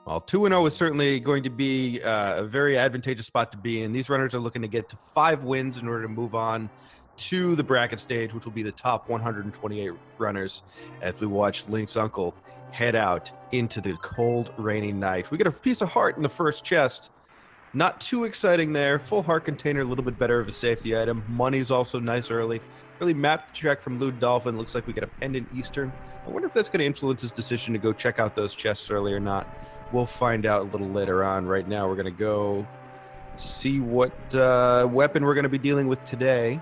Well, 2-0 is certainly going to be a very advantageous spot to be in. These runners are looking to get to 5 wins in order to move on to the bracket stage, which will be the top 128 runners as we watch Link's uncle head out into the cold, rainy night. We get a piece of heart in the first chest. Not too exciting there. Full heart container, a little bit better of a safety item. Money's also nice early. Really mapped check from LewdDolphin. Looks like we get a pendant Eastern. I wonder if that's going to influence his decision to go check out those chests early or not. We'll find out a little later on. Right now, we're going to go see what weapon we're going to be dealing with today.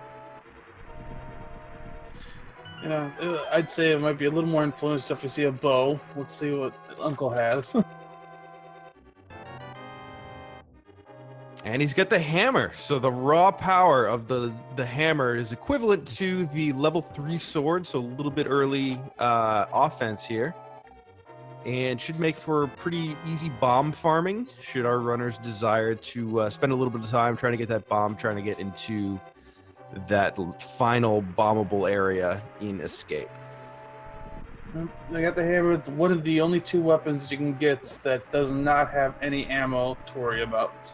Yeah, I'd say it might be a little more influenced if we see a bow. Let's see what Uncle has. And he's got the hammer. So the raw power of the hammer is equivalent to the level 3 sword. So a little bit early offense here. And should make for pretty easy bomb farming, should our runners desire to spend a little bit of time trying to get that bomb, trying to get into that final bombable area in Escape. I got the hammer. It's one of the only 2 weapons that you can get that does not have any ammo to worry about.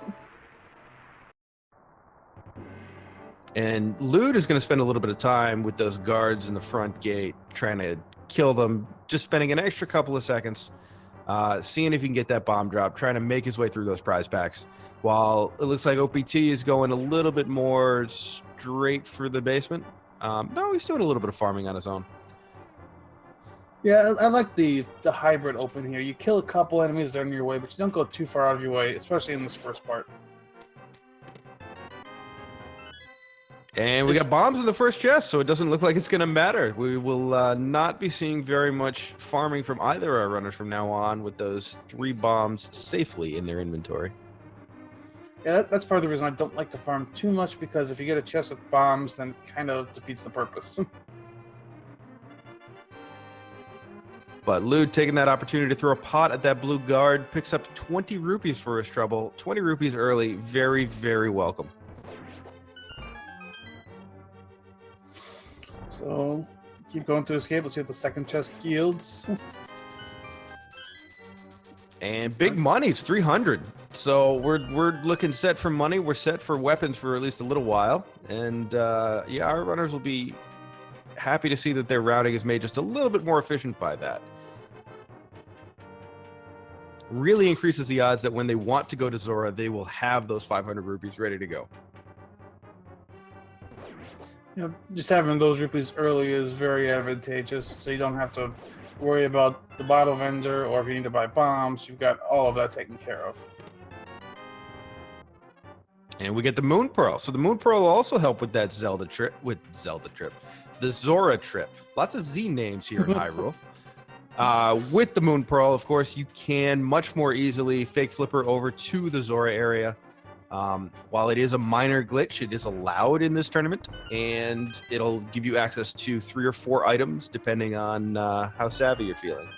And Lewd is going to spend a little bit of time with those guards in the front gate, trying to kill them, just spending an extra couple of seconds, seeing if he can get that bomb drop, trying to make his way through those prize packs. While it looks like OPT is going a little bit more straight for the basement. No, he's doing a little bit of farming on his own. Yeah, I like the hybrid open here. You kill a couple enemies that are in your way, but you don't go too far out of your way, especially in this first part. And we got bombs in the first chest, so it doesn't look like it's going to matter. We will not be seeing very much farming from either our runners from now on with those 3 bombs safely in their inventory. Yeah, that's part of the reason I don't like to farm too much, because if you get a chest with bombs, then it kind of defeats the purpose. But Lewd taking that opportunity to throw a pot at that blue guard, picks up 20 rupees for his trouble. 20 rupees early, very, very welcome. So, keep going to Escape. Let's see what the second chest yields. And big money's 300. So we're looking set for money. We're set for weapons for at least a little while. And yeah, our runners will be happy to see that their routing is made just a little bit more efficient by that. Really increases the odds that when they want to go to Zora, they will have those 500 rupees ready to go. You know, just having those rupees early is very advantageous, so you don't have to worry about the bottle vendor, or if you need to buy bombs, you've got all of that taken care of. And we get the Moon Pearl. So the Moon Pearl will also help with that Zelda trip, the Zora trip. Lots of Z names here in Hyrule. With the Moon Pearl, of course, you can much more easily fake flipper over to the Zora area. While it is a minor glitch, it is allowed in this tournament, and it'll give you access to 3 or 4 items depending on how savvy you're feeling.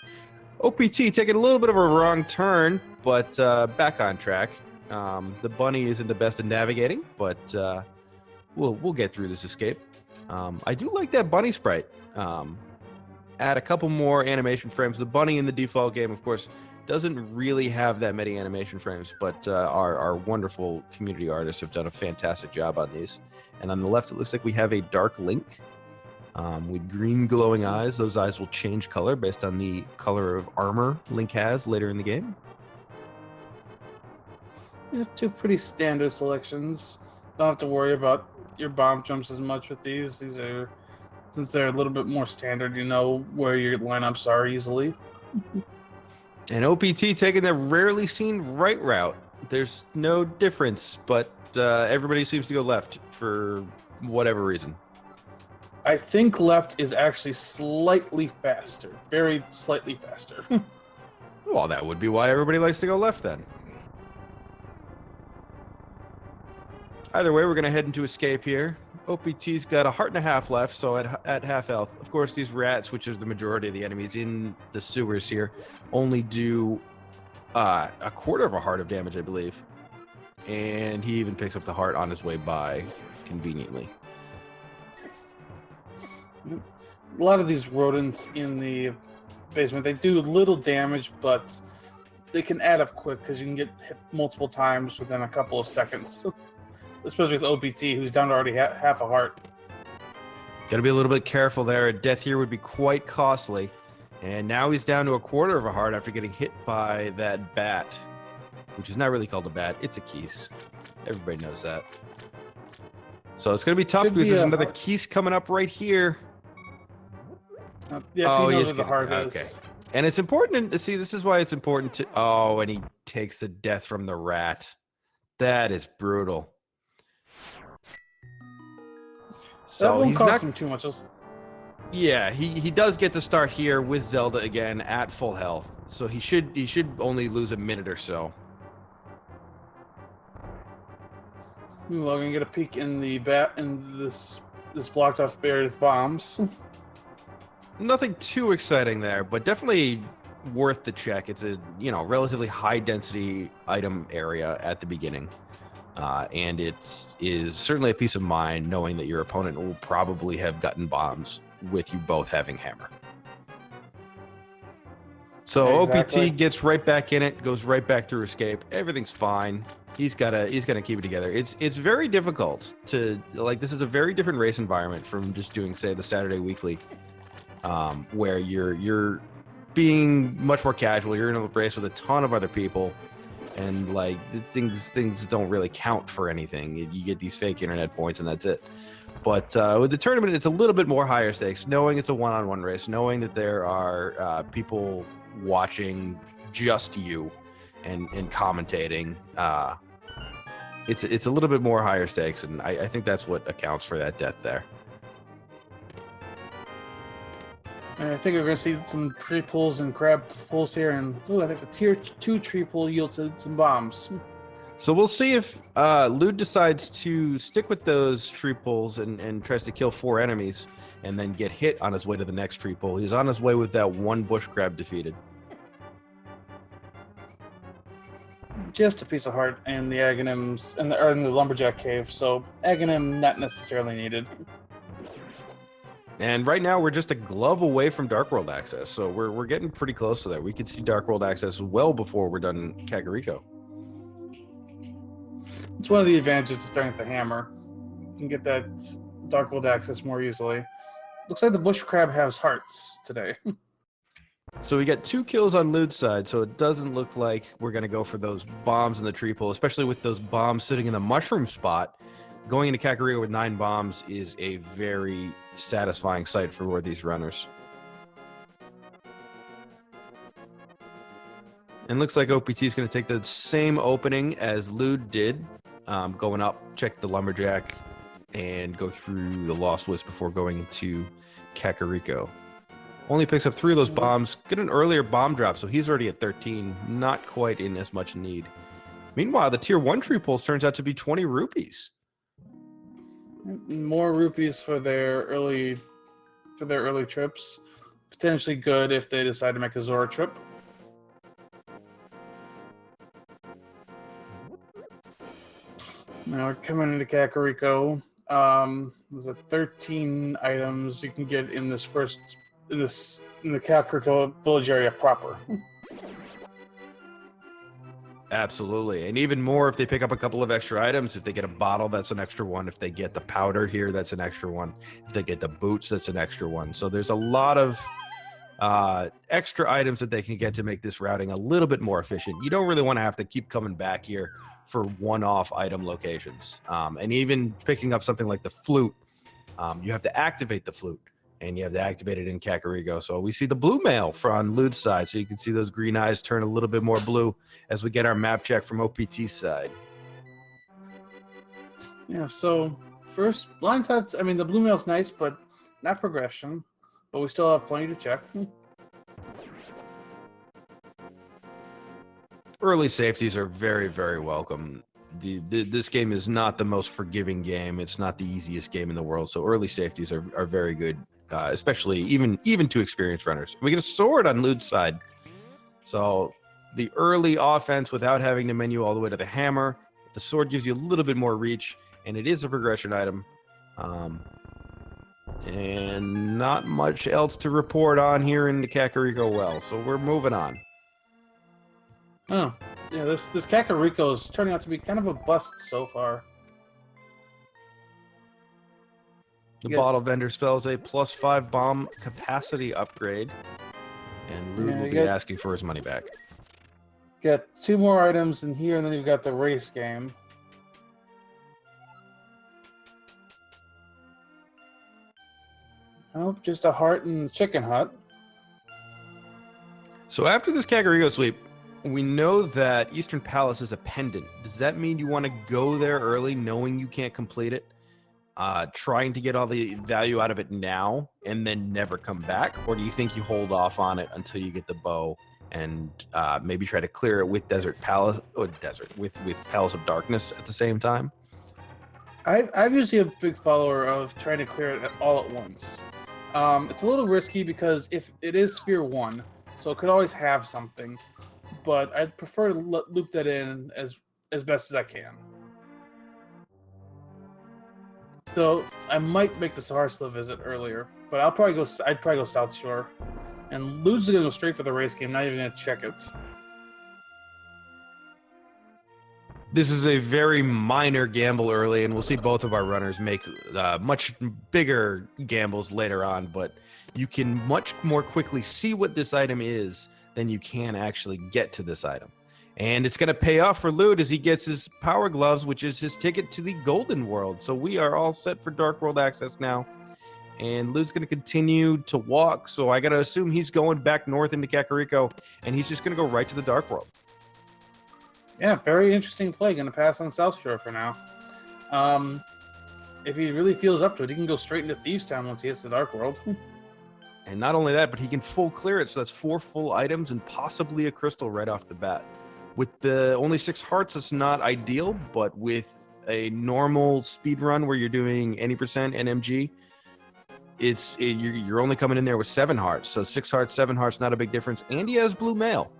OPT taking a little bit of a wrong turn, but back on track. The bunny isn't the best at navigating, but we'll get through this escape. I do like that bunny sprite. Add a couple more animation frames. The bunny in the default game, of course, doesn't really have that many animation frames, but our wonderful community artists have done a fantastic job on these. And on the left, it looks like we have a dark Link with green glowing eyes. Those eyes will change color based on the color of armor Link has later in the game. You have 2 pretty standard selections. Don't have to worry about your bomb jumps as much with these. These are, since they're a little bit more standard, you know where your lineups are easily. And OPT taking the rarely seen right route. There's no difference, but everybody seems to go left for whatever reason. I think left is actually slightly faster. Very slightly faster. Well, that would be why everybody likes to go left then. Either way, we're going to head into Escape here. OPT's got 1.5 hearts left, so at half health. Of course, these rats, which is the majority of the enemies in the sewers here, only do 1/4 heart of damage, I believe. And he even picks up the heart on his way by, conveniently. A lot of these rodents in the basement, they do little damage, but they can add up quick because you can get hit multiple times within a couple of seconds. Especially with OPT, who's down to already half a heart. Got to be a little bit careful there. A death here would be quite costly. And now he's down to a quarter of a heart after getting hit by that bat, which is not really called a bat. It's a keys. Everybody knows that. So it's going to be tough because there's another keys coming up right here. Yeah, he knows where the heart is. And it's important to see, this is why it's important to... Oh, and he takes the death from the rat. That is brutal. So that won't cost him too much. Yeah, he does get to start here with Zelda again at full health. So he should only lose a minute or so. We're gonna get a peek in the this blocked off barrier with bombs. Nothing too exciting there, but definitely worth the check. It's a relatively high density item area at the beginning. And it is certainly a peace of mind knowing that your opponent will probably have gotten bombs with you both having hammer. So exactly. OPT gets right back in it, goes right back through escape. Everything's fine. He's gonna keep it together. It's very difficult to this is a very different race environment from just doing, say, the Saturday Weekly, where you're being much more casual. You're in a race with a ton of other people. And things don't really count for anything. You get these fake internet points and that's it. But with the tournament, it's a little bit more higher stakes, knowing it's a one-on-one race, knowing that there are people watching just you and commentating. It's a little bit more higher stakes, and I think that's what accounts for that death there. And I think we're going to see some tree pulls and crab pulls here, and I think the tier 2 tree pull yields some bombs. So we'll see if Lewd decides to stick with those tree pulls and tries to kill 4 enemies and then get hit on his way to the next tree pull. He's on his way with that 1 bush crab defeated. Just a piece of heart and the Aghanims and the lumberjack cave, so Aghanim not necessarily needed. And right now, we're just a glove away from Dark World access, so we're getting pretty close to that. We could see Dark World access well before we're done Kakariko. It's one of the advantages of starting with the hammer. You can get that Dark World access more easily. Looks like the bush crab has hearts today. So we got 2 kills on Lewd's side, so it doesn't look like we're going to go for those bombs in the tree pull, especially with those bombs sitting in the mushroom spot. Going into Kakariko with 9 bombs is a very satisfying sight for these runners. And looks like OPT is going to take the same opening as Lewd did, going up, check the lumberjack, and go through the Lost Woods before going into Kakariko. Only picks up 3 of those bombs, get an earlier bomb drop, so he's already at 13, not quite in as much need. Meanwhile, the tier 1 tree pulls turns out to be 20 rupees. More rupees for their early trips. Potentially good if they decide to make a Zora trip. Now we're coming into Kakariko. There's 13 items you can get in the Kakariko village area proper. Absolutely. And even more if they pick up a couple of extra items. If they get a bottle, that's an extra one. If they get the powder here, that's an extra one. If they get the boots, that's an extra one. So there's a lot of extra items that they can get to make this routing a little bit more efficient. You don't really want to have to keep coming back here for one-off item locations. And even picking up something like the flute, you have to activate the flute. And you have to activate it in Kakariko. So we see the blue mail on Lewd's side. So you can see those green eyes turn a little bit more blue as we get our map check from OPT's side. Yeah, so first, blind touch, I mean, the blue mail's nice, but not progression. But we still have plenty to check. Early safeties are very, very welcome. This game is not the most forgiving game. It's not the easiest game in the world. So early safeties are very good. Especially even to experienced runners. We get a sword on Lewd's side. So the early offense without having to menu all the way to the hammer. The sword gives you a little bit more reach, and it is a progression item. And not much else to report on here in the Kakariko well. So we're moving on. Oh, yeah. This Kakariko is turning out to be kind of a bust so far. The Yeah. bottle vendor spells a +5 bomb capacity upgrade, and Lewd Yeah, will you be got- asking for his money back. Got 2 more items in here, and then you've got the race game. Oh, just a heart and chicken hut. So after this Kakariko sweep, we know that Eastern Palace is a pendant. Does that mean you want to go there early, knowing you can't complete it? Trying to get all the value out of it now and then never come back? Or do you think you hold off on it until you get the bow and maybe try to clear it with with Palace of Darkness at the same time? I'm usually a big follower of trying to clear it all at once. It's a little risky because if it is Sphere 1, so it could always have something, but I'd prefer to loop that in as best as I can. So I might make the Saharsla visit earlier, but I'd probably go South Shore. And Lud's gonna go straight for the race game, not even gonna check it. This is a very minor gamble early, and we'll see both of our runners make much bigger gambles later on, but you can much more quickly see what this item is than you can actually get to this item. And it's going to pay off for Lewd as he gets his Power Gloves, which is his ticket to the Golden World. So we are all set for Dark World access now. And Lewd's going to continue to walk, so I got to assume he's going back north into Kakariko, and he's just going to go right to the Dark World. Yeah, very interesting play. Going to pass on South Shore for now. If he really feels up to it, he can go straight into Thieves Town once he hits the Dark World. And not only that, but he can full clear it, so that's 4 full items and possibly a crystal right off the bat. With the only 6 hearts, it's not ideal, but with a normal speed run where you're doing any percent NMG, you're only coming in there with 7 hearts. So 6 hearts, 7 hearts, not a big difference. And he has blue mail.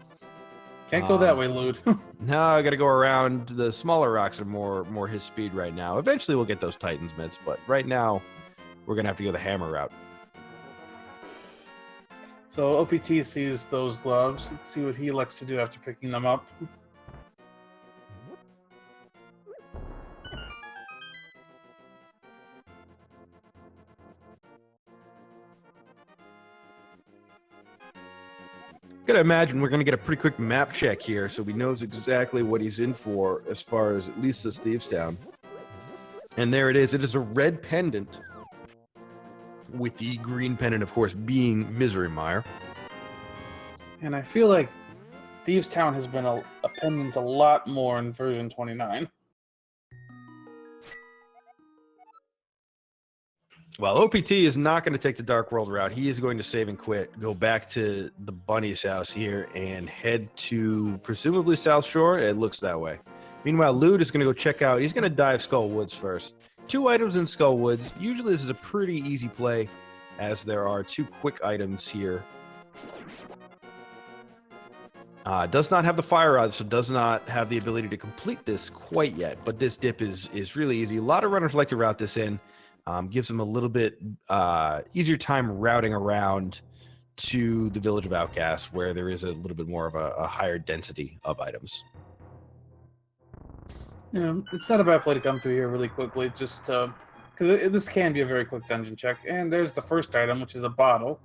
Can't go that way, Lewd. No, I got to go around. The smaller rocks are more his speed right now. Eventually, we'll get those Titans mitts, but right now, we're gonna have to go the hammer route. So OPT sees those gloves. Let's see what he elects to do after picking them up. Gotta imagine we're gonna get a pretty quick map check here, so he knows exactly what he's in for as far as at least this Thieves Town. And there it is. It is a red pendant, with the green pendant, of course, being Misery Mire. And I feel like Thieves Town has been a pendant a lot more in version 29. Well, OPT is not going to take the Dark World route. He is going to save and quit, go back to the Bunny's house here, and head to presumably South Shore. It looks that way. Meanwhile, Lewd is going to go check out. He's going to dive Skull Woods first. 2 items in Skull Woods. Usually this is a pretty easy play, as there are 2 quick items here. Does not have the fire rod, so does not have the ability to complete this quite yet. But this dip is really easy. A lot of runners like to route this in. Gives them a little bit easier time routing around to the Village of Outcasts, where there is a little bit more of a higher density of items. Yeah, it's not a bad play to come through here really quickly, just because this can be a very quick dungeon check. And there's the first item, which is a bottle.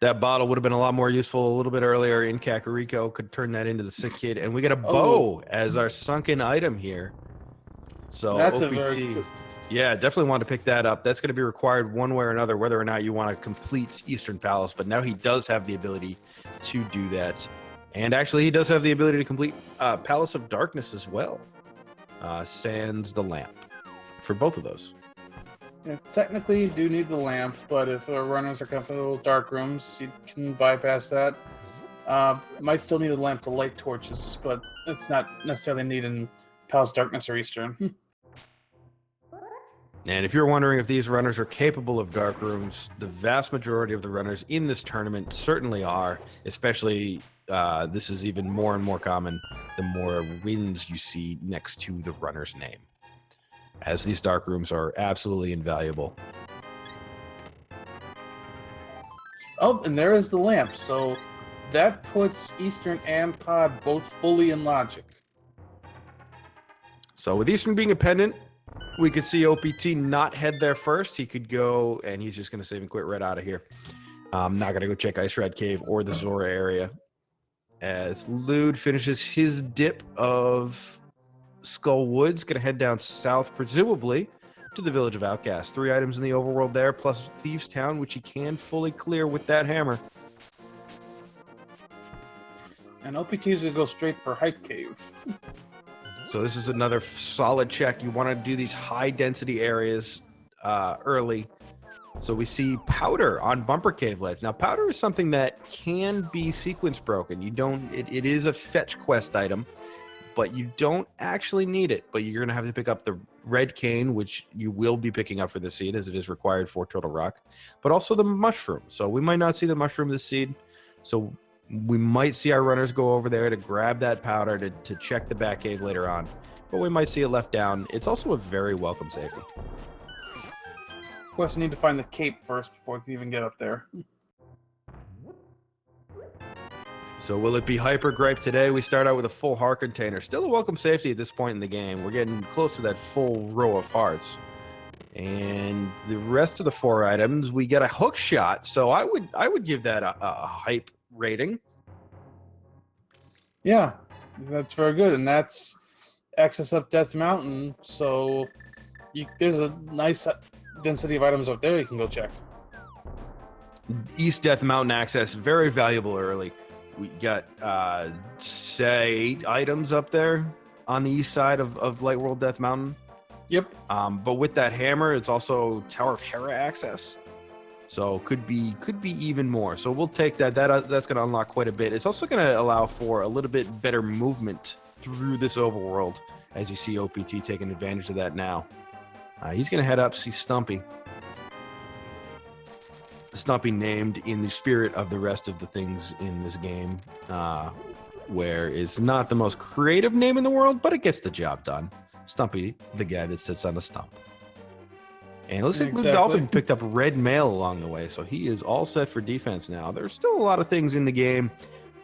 That bottle would have been a lot more useful a little bit earlier in Kakariko. Could turn that into the Sick Kid. And we get a bow as our sunken item here. So That's OPT, a very good... Yeah, definitely want to pick that up. That's going to be required one way or another, whether or not you want to complete Eastern Palace. But now he does have the ability to do that. And actually, he does have the ability to complete Palace of Darkness as well. Sans the lamp for both of those. Yeah, technically, you do need the lamp, but if runners are comfortable with dark rooms, you can bypass that. Might still need a lamp to light torches, but it's not necessarily needed in Palace of Darkness or Eastern. And if you're wondering if these runners are capable of dark rooms, the vast majority of the runners in this tournament certainly are, especially this is even more and more common the more wins you see next to the runner's name, as these dark rooms are absolutely invaluable. Oh, and there is the lamp. So that puts Eastern and Pod both fully in logic. So with Eastern being a pendant, we could see OPT not head there first. He could go, and he's just going to save and quit right out of here. I'm not going to go check Ice Red Cave or the Zora area. As Lewd finishes his dip of Skull Woods, going to head down south, presumably, to the Village of Outcasts. 3 items in the overworld there, plus Thieves Town, which he can fully clear with that hammer. And OPT is going to go straight for Hype Cave. So this is another solid check. You want to do these high-density areas early. So we see Powder on Bumper Cave Ledge. Now, Powder is something that can be sequence broken. You don't. It is a fetch quest item, but you don't actually need it. But you're going to have to pick up the Red Cane, which you will be picking up for the seed, as it is required for Turtle Rock, but also the Mushroom. So we might not see the Mushroom this seed. So we might see our runners go over there to grab that powder to check the back cave later on. But we might see it left down. It's also a very welcome safety. Of course, we need to find the cape first before we can even get up there. So will it be Hyper Gripe today? We start out with a full heart container. Still a welcome safety at this point in the game. We're getting close to that full row of hearts. And the rest of the 4 items, we get a hook shot. So I would give that a hype rating. Yeah, that's very good. And that's access up Death Mountain. So there's a nice density of items up there you can go check. East Death Mountain access, very valuable early. We got, say, 8 items up there on the east side of Light World Death Mountain. Yep. But with that hammer, it's also Tower of Hera access. So could be even more. So we'll take that. That's going to unlock quite a bit. It's also going to allow for a little bit better movement through this overworld, as you see OPT taking advantage of that now. He's going to head up, see Stumpy. Stumpy named in the spirit of the rest of the things in this game, where it's not the most creative name in the world, but it gets the job done. Stumpy, the guy that sits on a stump. And it looks like LewdDolphin picked up red mail along the way, so he is all set for defense now. There's still a lot of things in the game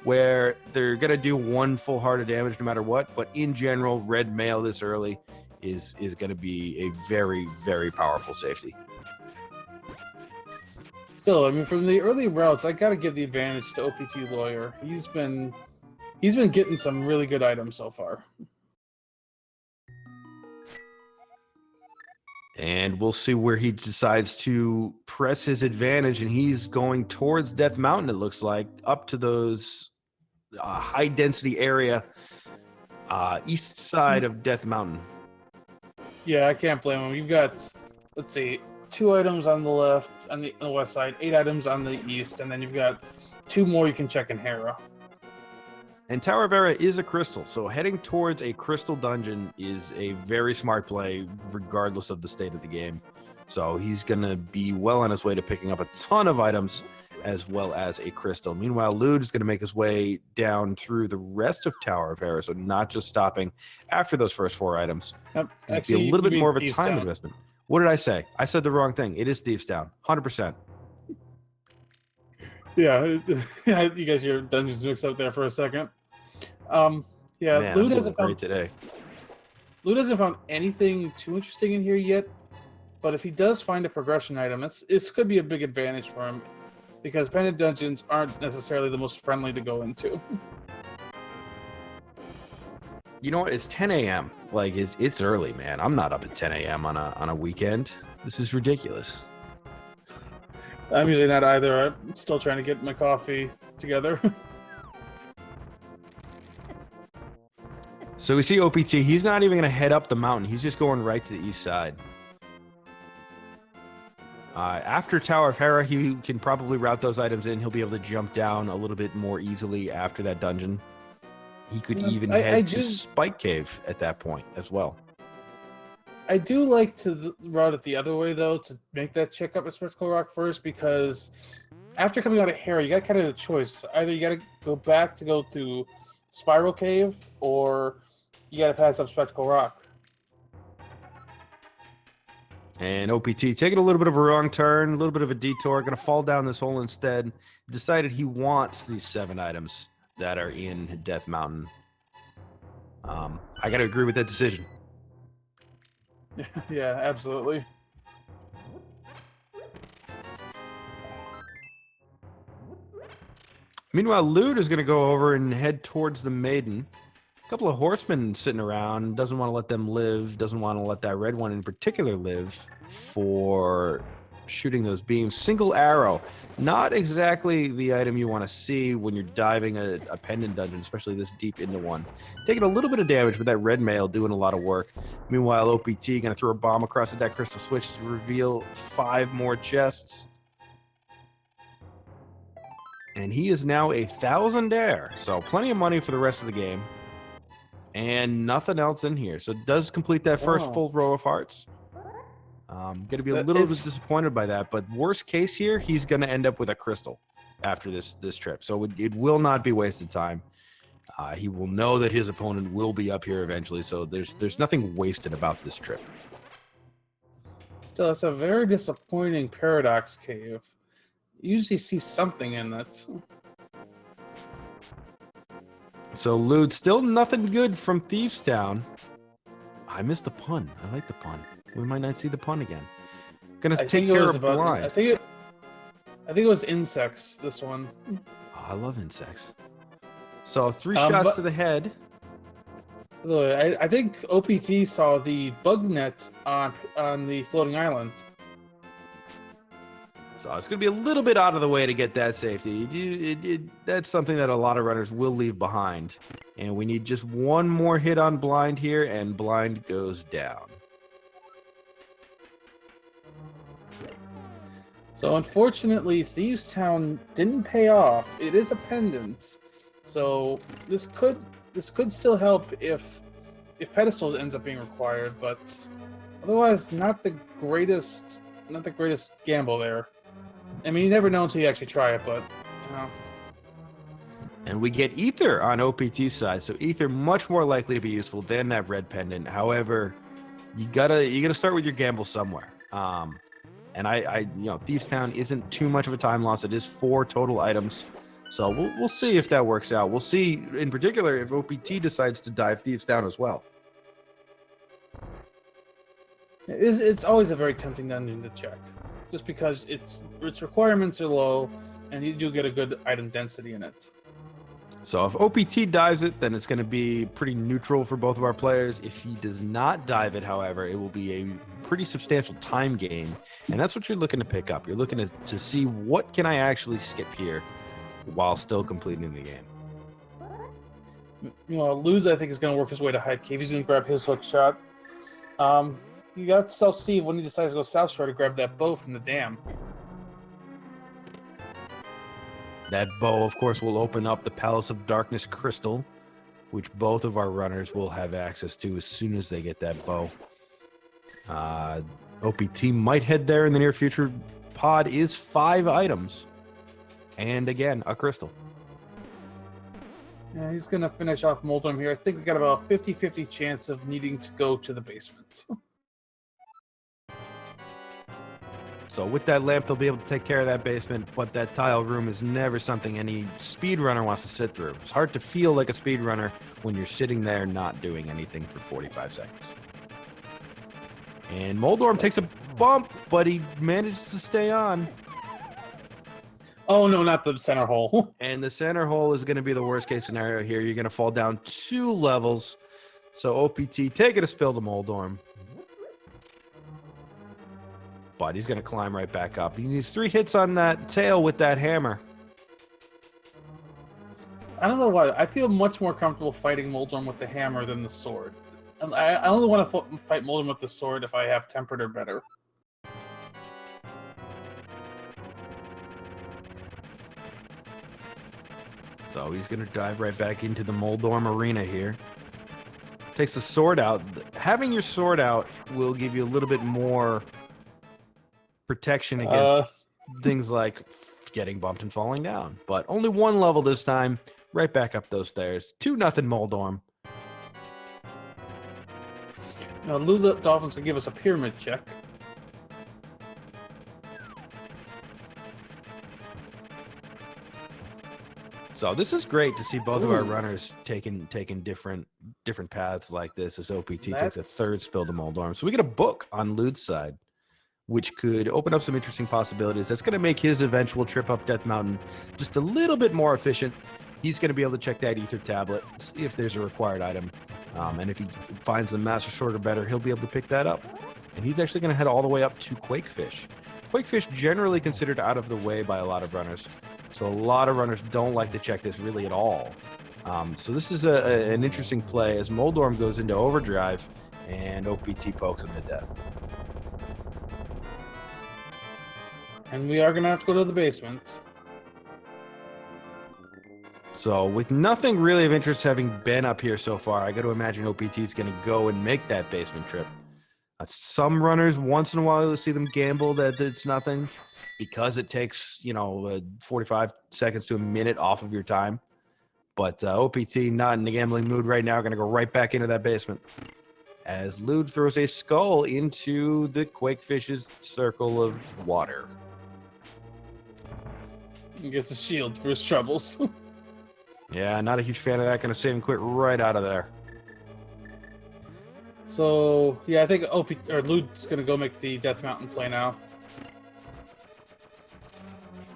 where they're going to do 1 full heart of damage no matter what, but in general, red mail this early is going to be a very, very powerful safety. Still, I mean, from the early routes, I got to give the advantage to OPTLawyer. He's been getting some really good items so far. And we'll see where he decides to press his advantage, and he's going towards Death Mountain, it looks like, up to those high-density area, east side of Death Mountain. Yeah, I can't blame him. You've got, let's see, 2 items on the left, on the west side, 8 items on the east, and then you've got 2 more you can check in Hera. And Tower of Hera is a crystal, so heading towards a crystal dungeon is a very smart play, regardless of the state of the game. So he's going to be well on his way to picking up a ton of items, as well as a crystal. Meanwhile, Lewd is going to make his way down through the rest of Tower of Hera, so not just stopping after those first 4 items. Yep. It's going to be a little bit more of a time investment. What did I say? I said the wrong thing. It is Thieves Town, 100%. Yeah, you guys, your dungeons mixed up there for a second. Yeah, Man, Lewd I'm hasn't great today. Lewd hasn't found anything too interesting in here yet, but if he does find a progression item, this could be a big advantage for him, because pendant dungeons aren't necessarily the most friendly to go into. You know what? It's 10 a.m. Like, it's early, man. I'm not up at 10 a.m. on a weekend. This is ridiculous. I'm usually not either. I'm still trying to get my coffee together. So we see OPT. He's not even going to head up the mountain. He's just going right to the east side. After Tower of Hera, he can probably route those items in. He'll be able to jump down a little bit more easily after that dungeon. He could even head to Spike Cave at that point as well. I do like to route it the other way, though, to make that check up at Spectacle Rock first, because after coming out of Hera, you got kind of a choice. Either you got to go back to go to Spiral Cave, or you got to pass up Spectacle Rock. And OPT taking a little bit of a wrong turn, a little bit of a detour, going to fall down this hole instead. Decided he wants these 7 items that are in Death Mountain. I got to agree with that decision. Yeah, absolutely. Meanwhile, Lewd is going to go over and head towards the Maiden. A couple of horsemen sitting around, doesn't want to let them live, doesn't want to let that red one in particular live for shooting those beams. Single arrow, not exactly the item you want to see when you're diving a pendant dungeon, especially this deep into one. Taking a little bit of damage, but that red mail doing a lot of work. Meanwhile, OPT going to throw a bomb across at that crystal switch to reveal 5 more chests. And he is now 1,000 air, so plenty of money for the rest of the game. And nothing else in here. So it does complete that first full row of hearts. Going to be a little bit disappointed by that, but worst case here, he's going to end up with a crystal after this trip. So it will not be wasted time. He will know that his opponent will be up here eventually, so there's nothing wasted about this trip. Still, it's a very disappointing paradox cave. You usually see something in it. So Lewd, still nothing good from Thieves Town. I missed the pun. I like the pun. We might not see the pun again. Gonna take care of blind. I think it was insects. This one. Oh, I love insects. So 3 shots to the head. I think OPT saw the bug net on the floating island. So it's going to be a little bit out of the way to get that safety. That's something that a lot of runners will leave behind. And we need just one more hit on blind here, and blind goes down. So unfortunately, Thieves Town didn't pay off. It is a pendant, so this could still help if pedestal ends up being required, but otherwise, not the greatest gamble there. I mean, you never know until you actually try it, but you know. And we get Ether on OPT's side, so Ether much more likely to be useful than that red pendant. However, you gotta start with your gamble somewhere. And I Thieves Town isn't too much of a time loss. It is 4 total items, so we'll see if that works out. We'll see in particular if OPT decides to dive Thieves Town as well. It's always a very tempting dungeon to check, just because its requirements are low, and you do get a good item density in it. So if OPT dives it, then it's going to be pretty neutral for both of our players. If he does not dive it, however, it will be a pretty substantial time gain, and that's what you're looking to pick up. You're looking to see what can I actually skip here while still completing the game. You know, Luz, I think, is going to work his way to Hyde Cave. He's going to grab his hook shot. You got to tell Steve when he decides to go South Shore to grab that bow from the dam. That bow, of course, will open up the Palace of Darkness crystal, which both of our runners will have access to as soon as they get that bow. OPT might head there in the near future. Pod is 5 items. And again, a crystal. Yeah, he's going to finish off Moldrum here. I think we got about a 50-50 chance of needing to go to the basement. So with that lamp, they'll be able to take care of that basement, but that tile room is never something any speedrunner wants to sit through. It's hard to feel like a speedrunner when you're sitting there not doing anything for 45 seconds. And Moldorm takes a bump, but he manages to stay on. Oh, no, not the center hole. And the center hole is going to be the worst case scenario here. You're going to fall down 2 levels. So OPT taking a spill to Moldorm. But he's going to climb right back up. He needs 3 hits on that tail with that hammer. I don't know why. I feel much more comfortable fighting Moldrum with the hammer than the sword. I only want to fight Moldrum with the sword if I have tempered or better. So he's going to dive right back into the Moldorm arena here. Takes the sword out. Having your sword out will give you a little bit more protection against things like getting bumped and falling down. But only 1 level this time. Right back up those stairs. 2-0 Moldorm. Now, LewdDolphin's going to give us a pyramid check. So this is great to see both of our Ooh. runners taking different paths like this as OPT takes a That's- third spill to Moldorm. So we get a book on Lewd's side, which could open up some interesting possibilities. That's going to make his eventual trip up Death Mountain just a little bit more efficient. He's going to be able to check that ether tablet, see if there's a required item. And if he finds the Master Sword or better, he'll be able to pick that up. And he's actually going to head all the way up to Quakefish. Quakefish generally considered out of the way by a lot of runners. So a lot of runners don't like to check this really at all. So this is an interesting play as Moldorm goes into overdrive and OPT pokes him to death. And we are going to have to go to the basement. So with nothing really of interest having been up here so far, I got to imagine OPT is going to go and make that basement trip. Some runners, once in a while, you'll see them gamble that it's nothing because it takes, 45 seconds to a minute off of your time. But OPT, not in the gambling mood right now, going to go right back into that basement. As Lewd throws a skull into the Quakefish's circle of water. He gets a shield for his troubles. Yeah, not a huge fan of that. Going to save and quit right out of there. So, yeah, I think Lewd's going to go make the Death Mountain play now.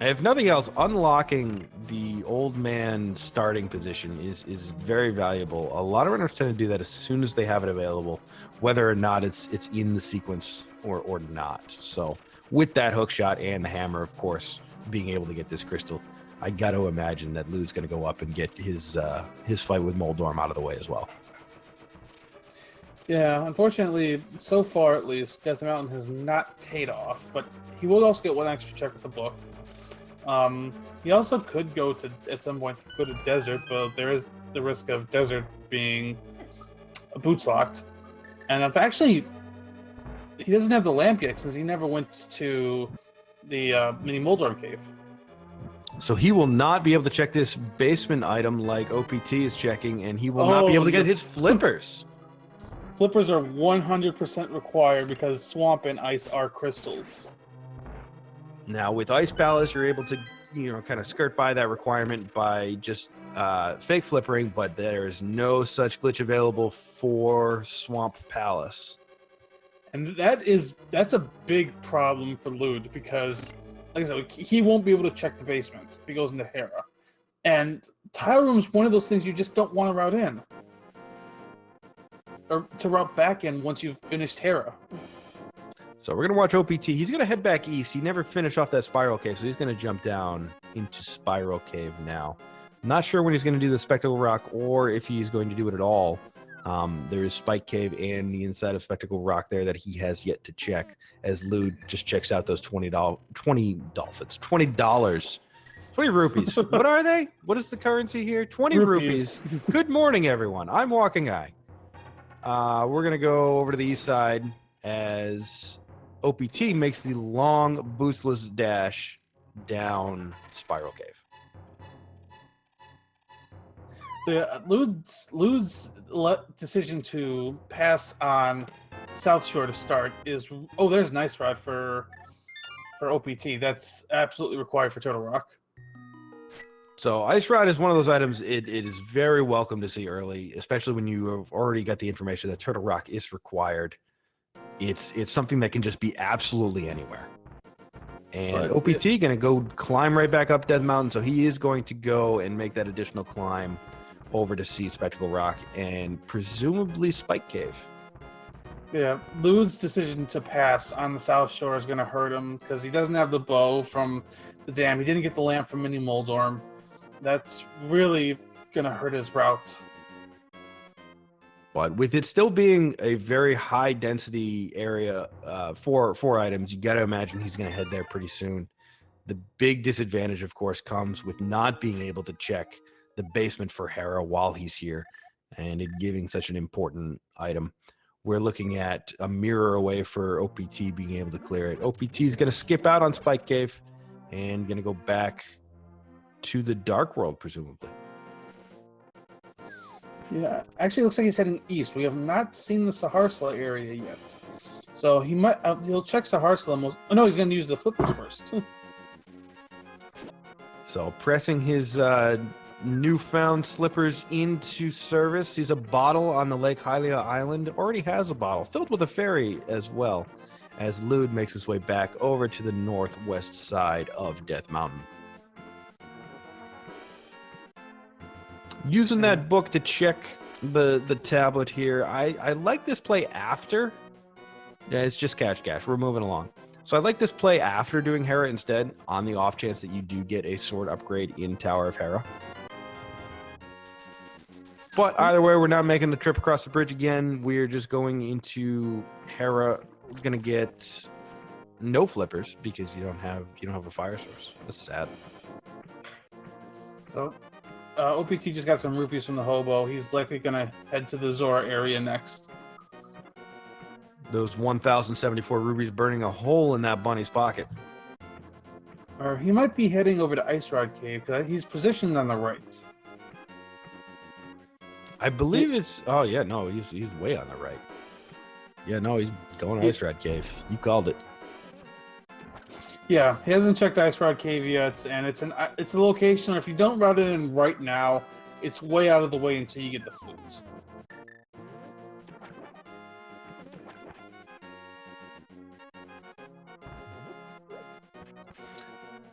If nothing else, unlocking the old man starting position is very valuable. A lot of runners tend to do that as soon as they have it available, whether or not it's in the sequence or not. So with that hook shot and the hammer, of course, being able to get this crystal, I got to imagine that Lewd's going to go up and get his fight with Moldorm out of the way as well. Yeah, unfortunately, so far at least, Death Mountain has not paid off, but he will also get one extra check with the book. He also could go to, at some point, go to Desert, but there is the risk of Desert being boots locked. And if actually, he doesn't have the lamp yet since he never went to the mini Moldorm cave. So he will not be able to check this basement item like OPT is checking, and he will not be able to get his flippers. Flippers are 100% required because swamp and ice are crystals. Now, with Ice Palace, you're able to, kind of skirt by that requirement by just fake flippering, but there is no such glitch available for Swamp Palace. And that's a big problem for Lewd because, like I said, he won't be able to check the basement if he goes into Hera. And Tile Room's one of those things you just don't want to route in. Or to route back in once you've finished Hera. So we're going to watch OPT. He's going to head back east. He never finished off that Spiral Cave, so he's going to jump down into Spiral Cave now. Not sure when he's going to do the Spectacle Rock or if he's going to do it at all. There is Spike Cave and the inside of Spectacle Rock there that he has yet to check, as Lewd just checks out those $20 rupees. What are they? What is the currency here? 20 rupees. Good morning, everyone. I'm Walking Eye. We're going to go over to the east side as OPT makes the long boostless dash down Spiral Cave. So yeah, Lewd's decision to pass on South Shore to start is there's Nice Rod for OPT. That's absolutely required for Turtle Rock. So Ice Rod is one of those items it is very welcome to see early, especially when you have already got the information that Turtle Rock is required. It's something that can just be absolutely anywhere. And OPT going to go climb right back up Death Mountain, so he is going to go and make that additional climb over to see Spectacle Rock and presumably Spike Cave. Yeah, Lewd's decision to pass on the South Shore is going to hurt him because he doesn't have the bow from the dam. He didn't get the lamp from Mini Moldorm. That's really going to hurt his route. But with it still being a very high density area for items, you got to imagine he's going to head there pretty soon. The big disadvantage, of course, comes with not being able to check the basement for Hera while he's here and it giving such an important item. We're looking at a mirror away for OPT being able to clear it. OPT is going to skip out on Spike Cave and going to go back to the Dark World, presumably. Yeah, actually, it looks like he's heading east. We have not seen the Saharsla area yet, so he might. He'll check Saharsla. No, he's going to use the flippers first. So pressing his newfound slippers into service. He's a bottle on the Lake Hylia Island. Already has a bottle filled with a fairy as well, as Lewd makes his way back over to the northwest side of Death Mountain. Using that book to check the tablet here, I like this play after. Yeah, it's just cash. We're moving along. So I like this play after doing Hera instead, on the off chance that you do get a sword upgrade in Tower of Hera. But either way, we're not making the trip across the bridge again. We're just going into Hera. We're gonna get no flippers because you don't have a fire source. That's sad. So, OPT just got some rupees from the hobo. He's likely gonna head to the Zora area next. Those 1,074 rubies burning a hole in that bunny's pocket. Or he might be heading over to Ice Rod Cave because he's positioned on the right. I believe it's. Oh yeah, no, he's way on the right. Yeah, no, he's going to Ice Rod Cave. You called it. Yeah, he hasn't checked Ice Rod Cave yet, and it's a location where if you don't route it in right now, it's way out of the way until you get the flutes.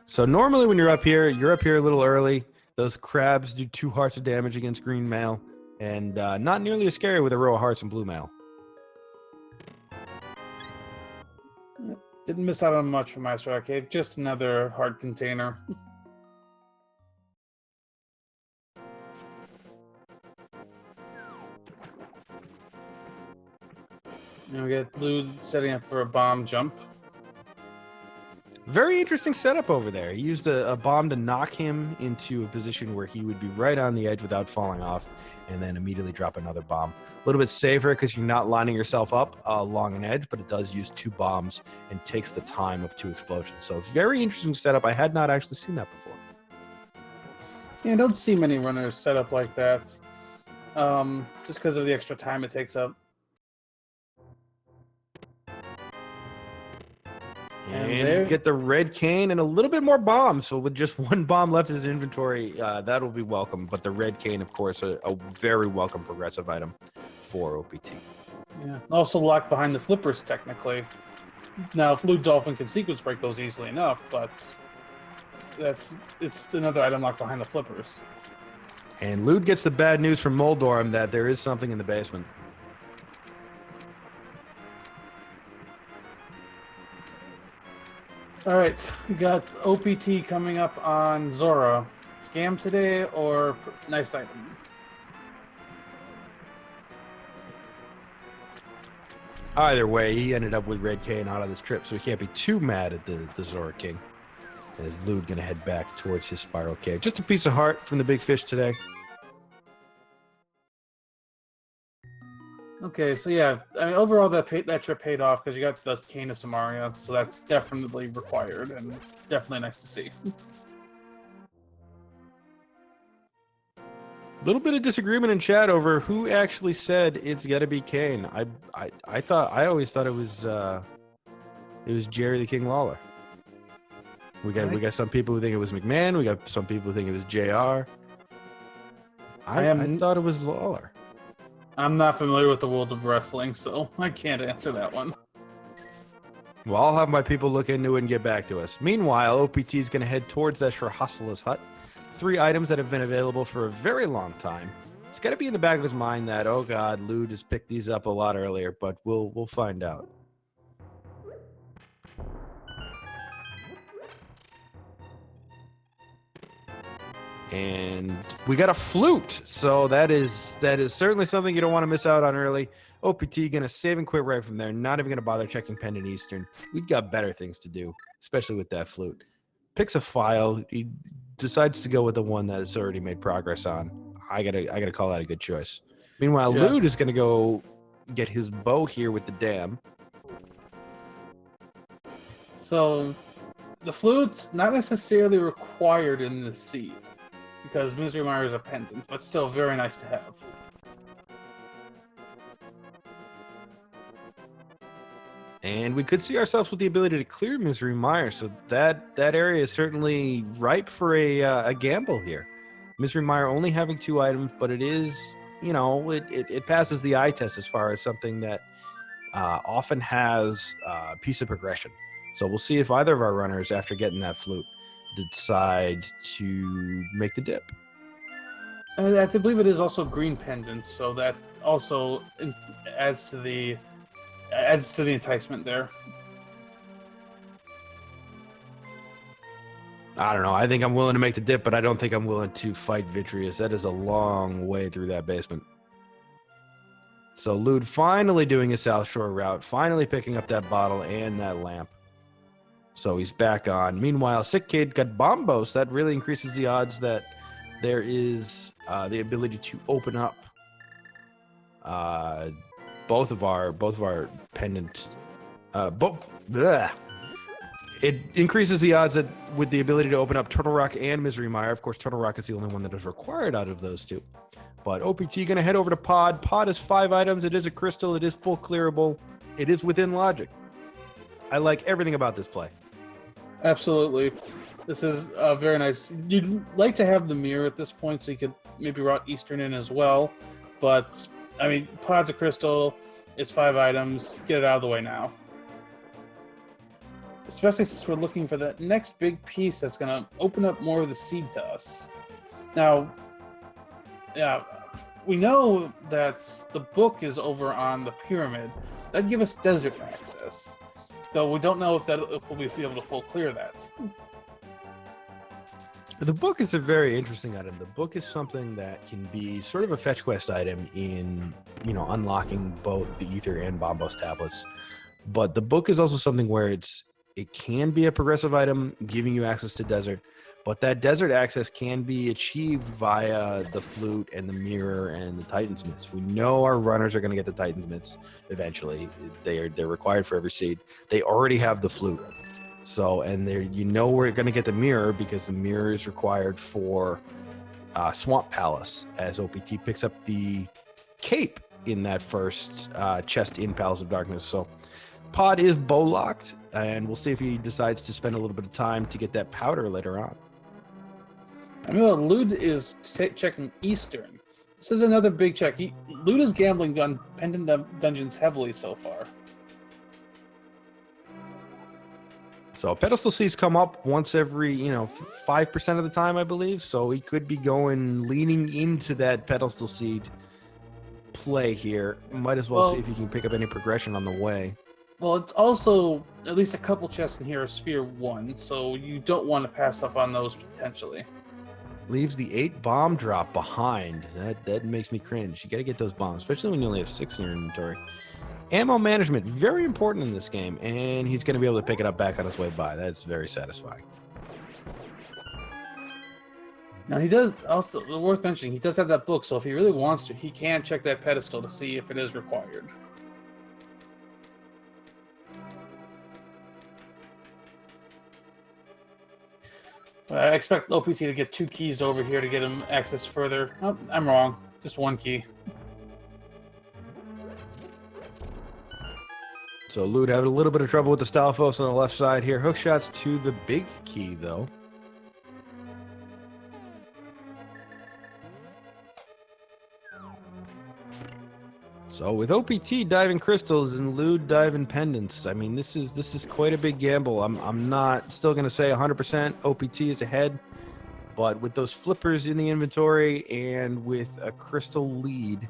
So normally when you're up here a little early. Those crabs do 2 hearts of damage against green mail, and not nearly as scary with a row of hearts and blue mail. Didn't miss out on much from Ice Rod Cave, just another heart container. And we get Blue setting up for a bomb jump. Very interesting setup over there. He used a bomb to knock him into a position where he would be right on the edge without falling off, and then immediately drop another bomb. A little bit safer because you're not lining yourself up along an edge, but it does use 2 bombs and takes the time of 2 explosions. So very interesting setup. I had not actually seen that before. Yeah, I don't see many runners set up like that, just because of the extra time it takes up. And get the red cane and a little bit more bombs. So with just 1 bomb left in his inventory, that'll be welcome. But the red cane, of course, a very welcome progressive item for OPT. Yeah, also locked behind the flippers, technically. Now, if LewdDolphin can sequence break those easily enough, but it's another item locked behind the flippers. And Lewd gets the bad news from Moldorm that there is something in the basement. All right, we got OPT coming up on Zora. Scam today or nice item? Either way, he ended up with red cane out of this trip, so he can't be too mad at the Zora King. As Lewd gonna head back towards his spiral cave. Just a piece of heart from the big fish today. Okay, so yeah, I mean, overall that trip paid off because you got the cane of Samaria, so that's definitely required and definitely nice to see. Little bit of disagreement in chat over who actually said it's got to be Kane. I always thought it was Jerry the King Lawler. We got some people who think it was McMahon. We got some people who think it was JR. I thought it was Lawler. I'm not familiar with the world of wrestling, so I can't answer that one. Well, I'll have my people look into it and get back to us. Meanwhile, OPT is going to head towards that Shrahasala's hut. 3 items that have been available for a very long time. It's got to be in the back of his mind that, oh god, Lewd has picked these up a lot earlier, but we'll find out. And we got a flute, so that is certainly something you don't want to miss out on early. OPT gonna save and quit right from there. Not even gonna bother checking Pendant Eastern. We've got better things to do, especially with that flute. Picks a file. He decides to go with the one that has already made progress on. I gotta call that a good choice. Meanwhile, Yeah. Lewd is gonna go get his bow here with the dam. So, the flute's not necessarily required in the seed, because Misery Mire is a pendant, but still very nice to have. And we could see ourselves with the ability to clear Misery Mire, so that area is certainly ripe for a gamble here. Mystery Mire only having 2 items, but it is, you know, it passes the eye test as far as something that often has a piece of progression. So we'll see if either of our runners, after getting that flute, decide to make the dip. And I believe it is also green pendant, so that also adds to the enticement there. I don't know. I think I'm willing to make the dip, but I don't think I'm willing to fight Vitreous. That is a long way through that basement. So Lewd finally doing his South Shore route, finally picking up that bottle and that lamp. So he's back on. Meanwhile, Sick Kid got Bombos. That really increases the odds that there is the ability to open up both of our pendant. It increases the odds that with the ability to open up Turtle Rock and Misery Mire. Of course, Turtle Rock is the only one that is required out of those two. But OPT going to head over to Pod. Pod is 5 items. It is a crystal. It is full clearable. It is within logic. I like everything about this play. Absolutely. This is very nice. You'd like to have the mirror at this point so you could maybe route Eastern in as well. But, I mean, Pod's a crystal. It's 5 items. Get it out of the way now. Especially since we're looking for that next big piece that's going to open up more of the seed to us. Now, yeah, we know that the book is over on the pyramid. That'd give us desert access. Though we don't know if we'll be able to full clear that. The book is a very interesting item. The book is something that can be sort of a fetch quest item in, you know, unlocking both the Ether and Bombos tablets. But the book is also something where it can be a progressive item, giving you access to desert, but that desert access can be achieved via the flute and the mirror and the Titan's Mitts. We know our runners are going to get the Titan's Mitts eventually. They're required for every seed. They already have the flute. So, and you know we're going to get the mirror because the mirror is required for Swamp Palace, as OPT picks up the cape in that first chest in Palace of Darkness. So Pod is bow locked, and we'll see if he decides to spend a little bit of time to get that powder later on. I mean, Lewd is checking Eastern. This is another big check. Lewd is gambling on pendant dungeons heavily so far. So pedestal seeds come up once every, 5% of the time, I believe. So he could be leaning into that pedestal seed play here. Might as well see if he can pick up any progression on the way. Well, it's also at least a couple chests in here are Sphere 1, so you don't want to pass up on those potentially. Leaves the 8 bomb drop behind. That makes me cringe. You got to get those bombs, especially when you only have 6 in your inventory. Ammo management, very important in this game, and he's going to be able to pick it up back on his way by. That's very satisfying. Now, he does also, worth mentioning, he does have that book, so if he really wants to, he can check that pedestal to see if it is required. I expect OPT to get 2 keys over here to get him access further. Oh, I'm wrong. Just 1 key. So Lewd having a little bit of trouble with the Stalfos on the left side here. Hook shots to the big key, though. So with OPT diving crystals and Lewd diving pendants, I mean, this is quite a big gamble. I'm not still going to say 100% OPT is ahead, but with those flippers in the inventory and with a crystal lead,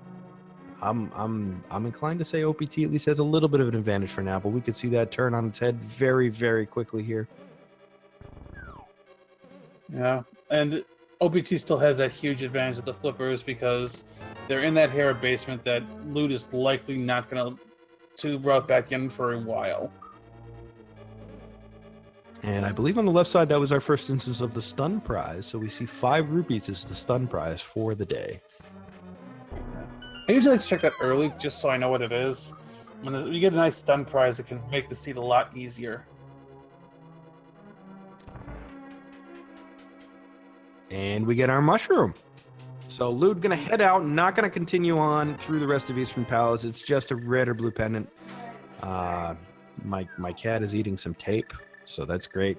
I'm inclined to say OPT at least has a little bit of an advantage for now, but we could see that turn on its head very, very quickly here. Yeah, and OPT still has that huge advantage of the flippers because they're in that Hera basement that Lewd is likely not going to route back in for a while. And I believe on the left side, that was our first instance of the stun prize. So we see 5 rupees as the stun prize for the day. I usually like to check that early just so I know what it is. When you get a nice stun prize, it can make the seed a lot easier. And we get our mushroom. So Lewd gonna head out, not gonna continue on through the rest of Eastern Palace. It's just a red or blue pendant. My cat is eating some tape, so that's great.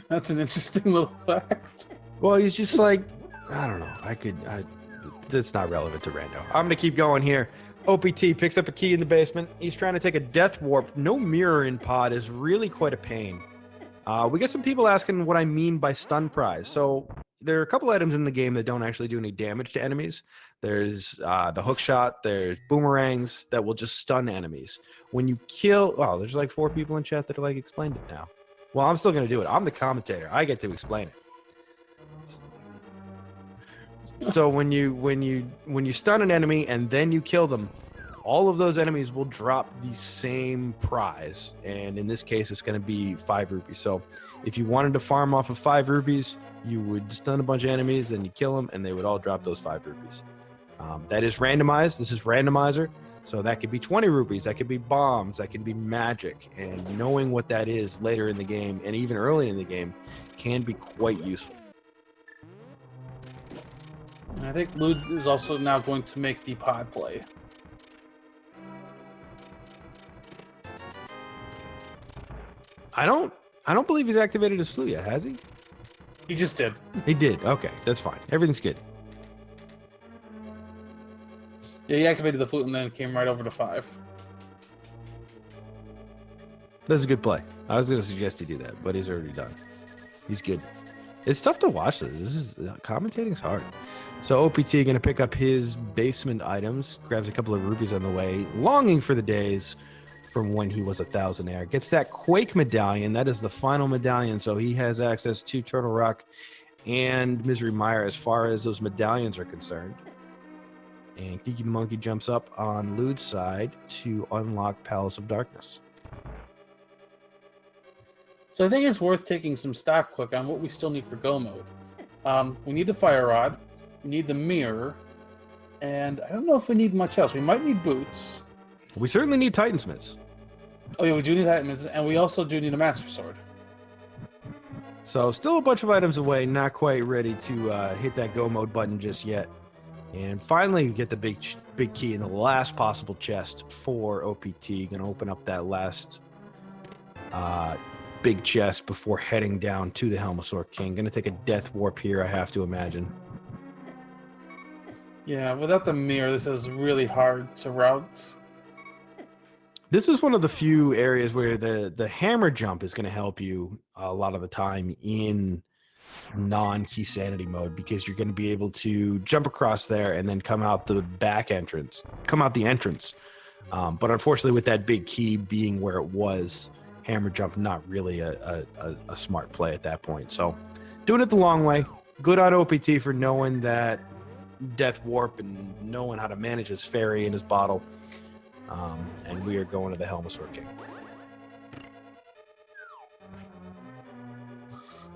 That's an interesting little fact. Well, he's just like, I don't know. That's not relevant to Rando. I'm gonna keep going here. OPT picks up a key in the basement. He's trying to take a death warp. No mirror in pod is really quite a pain. We get some people asking what I mean by stun prize. So there are a couple items in the game that don't actually do any damage to enemies. There's the hook shot. There's boomerangs that will just stun enemies. When you kill, oh, there's like 4 people in chat that are like explained it now. Well, I'm still gonna do it. I'm the commentator. I get to explain it. So when you stun an enemy and then you kill them, all of those enemies will drop the same prize, and in this case it's going to be 5 rupees. So if you wanted to farm off of 5 rupees, you would stun a bunch of enemies, then you kill them, and they would all drop those 5 rupees. That is randomized. This is Randomizer, so that could be 20 rupees, that could be bombs, that could be magic, and knowing what that is later in the game and even early in the game can be quite useful. And I think Lewd is also now going to make the pod play. I don't believe he's activated his flute yet, has he? He just did. He did. Okay, that's fine. Everything's good. Yeah, he activated the flute and then came right over to 5. That's a good play. I was going to suggest he do that, but he's already done. He's good. It's tough to watch this. Commentating's hard. So OPT going to pick up his basement items, grabs a couple of rupees on the way, longing for the days from when he was a thousandaire. Gets that Quake medallion. That is the final medallion, so he has access to Turtle Rock and Misery Mire as far as those medallions are concerned. And Kiki the Monkey jumps up on Lewd's side to unlock Palace of Darkness. So I think it's worth taking some stock quick on what we still need for go mode. We need the fire rod, we need the mirror, and I don't know if we need much else. We might need boots. We certainly need Titansmiths. Oh yeah, we do need items, and we also do need a master sword. So still a bunch of items away, not quite ready to hit that go mode button just yet. And finally, you get the big key in the last possible chest for OPT. Gonna open up that last big chest before heading down to the Helmasaur King. Gonna take a death warp here, I have to imagine. Yeah, without the mirror, this is really hard to route. This is one of the few areas where the hammer jump is going to help you a lot of the time in non-key sanity mode, because you're going to be able to jump across there and then come out the entrance. But unfortunately, with that big key being where it was, hammer jump not really a smart play at that point. So doing it the long way. Good on OPT for knowing that death warp and knowing how to manage his fairy and his bottle. And we are going to the Helmasaur King.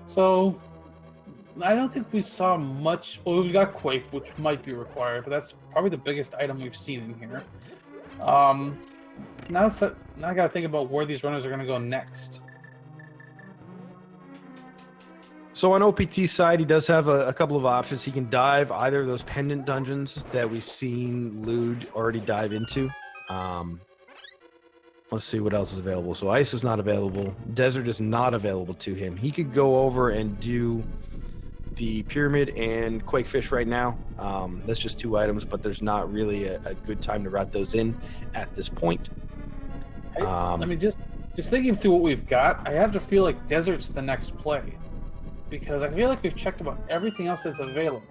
So, I don't think we saw much. Well, we got Quake, which might be required, but that's probably the biggest item we've seen in here. Now I gotta think about where these runners are gonna go next. So on OPT's side, he does have a couple of options. He can dive either of those pendant dungeons that we've seen Lewd already dive into. Let's see what else is available. So ice is not available. Desert is not available to him. He could go over and do the pyramid and Quakefish right now. That's just 2 items, but there's not really a good time to route those in at this point. I mean, just thinking through what we've got, I have to feel like Desert's the next play, because I feel like we've checked about everything else that's available.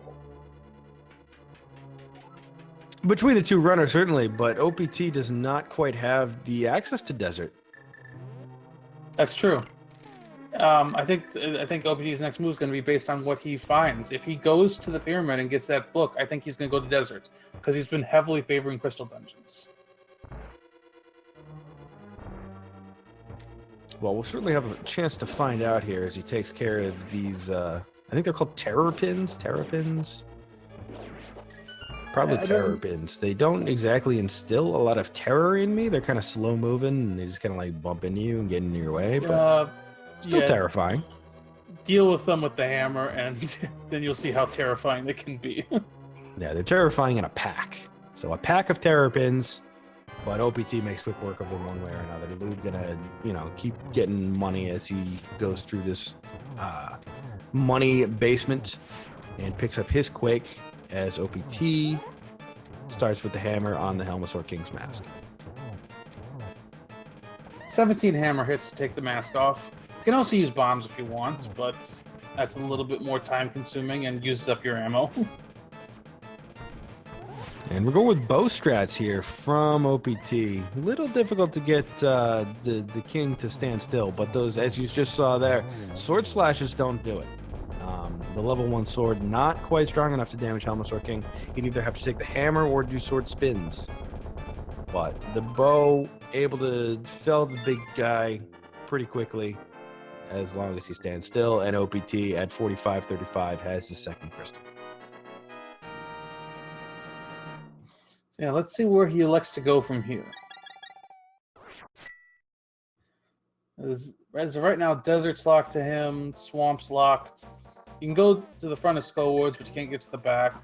Between the 2 runners, certainly, but OPT does not quite have the access to Desert. That's true. I think OPT's next move is going to be based on what he finds. If he goes to the pyramid and gets that book, I think he's going to go to Desert, because he's been heavily favoring crystal dungeons. Well, we'll certainly have a chance to find out here as he takes care of these, I think they're called terror pins? Probably terror pins. They don't exactly instill a lot of terror in me. They're kind of slow moving, and they just kind of like bump into you and get in your way, but still terrifying. Deal with them with the hammer, and then you'll see how terrifying they can be. Yeah, they're terrifying in a pack. So a pack of terror pins But OPT makes quick work of them one way or another. Lewd gonna, keep getting money as he goes through this money basement and picks up his Quake as OPT starts with the hammer on the Helmasaur King's mask. 17 hammer hits to take the mask off. You can also use bombs if you want, but that's a little bit more time consuming and uses up your ammo. And we're going with bow strats here from OPT. A little difficult to get the king to stand still, but those, as you just saw there, sword slashes don't do it. The level 1 sword not quite strong enough to damage Helmasaur King. He'd either have to take the hammer or do sword spins. But the bow able to fell the big guy pretty quickly as long as he stands still, and OPT at 45-35 has his second crystal. Yeah, let's see where he elects to go from here. As of right now, desert's locked to him, swamp's locked. You can go to the front of Skull Woods, but you can't get to the back.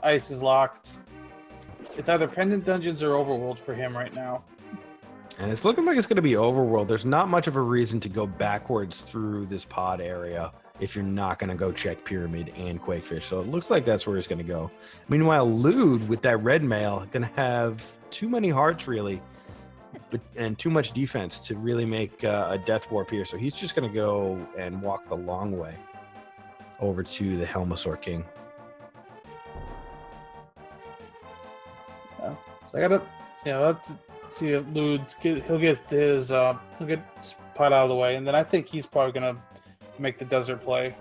Ice is locked. It's either Pendant Dungeons or Overworld for him right now. And it's looking like it's going to be Overworld. There's not much of a reason to go backwards through this pod area if you're not going to go check Pyramid and Quakefish. So it looks like that's where he's going to go. Meanwhile, Lewd, with that red mail, going to have too many hearts, really, and too much defense to really make a death warp here. So he's just going to go and walk the long way over to the Helmasaur King. Yeah. So I got to, let's see if Lewd, he'll get his pot out of the way, and then I think he's probably going to make the desert play.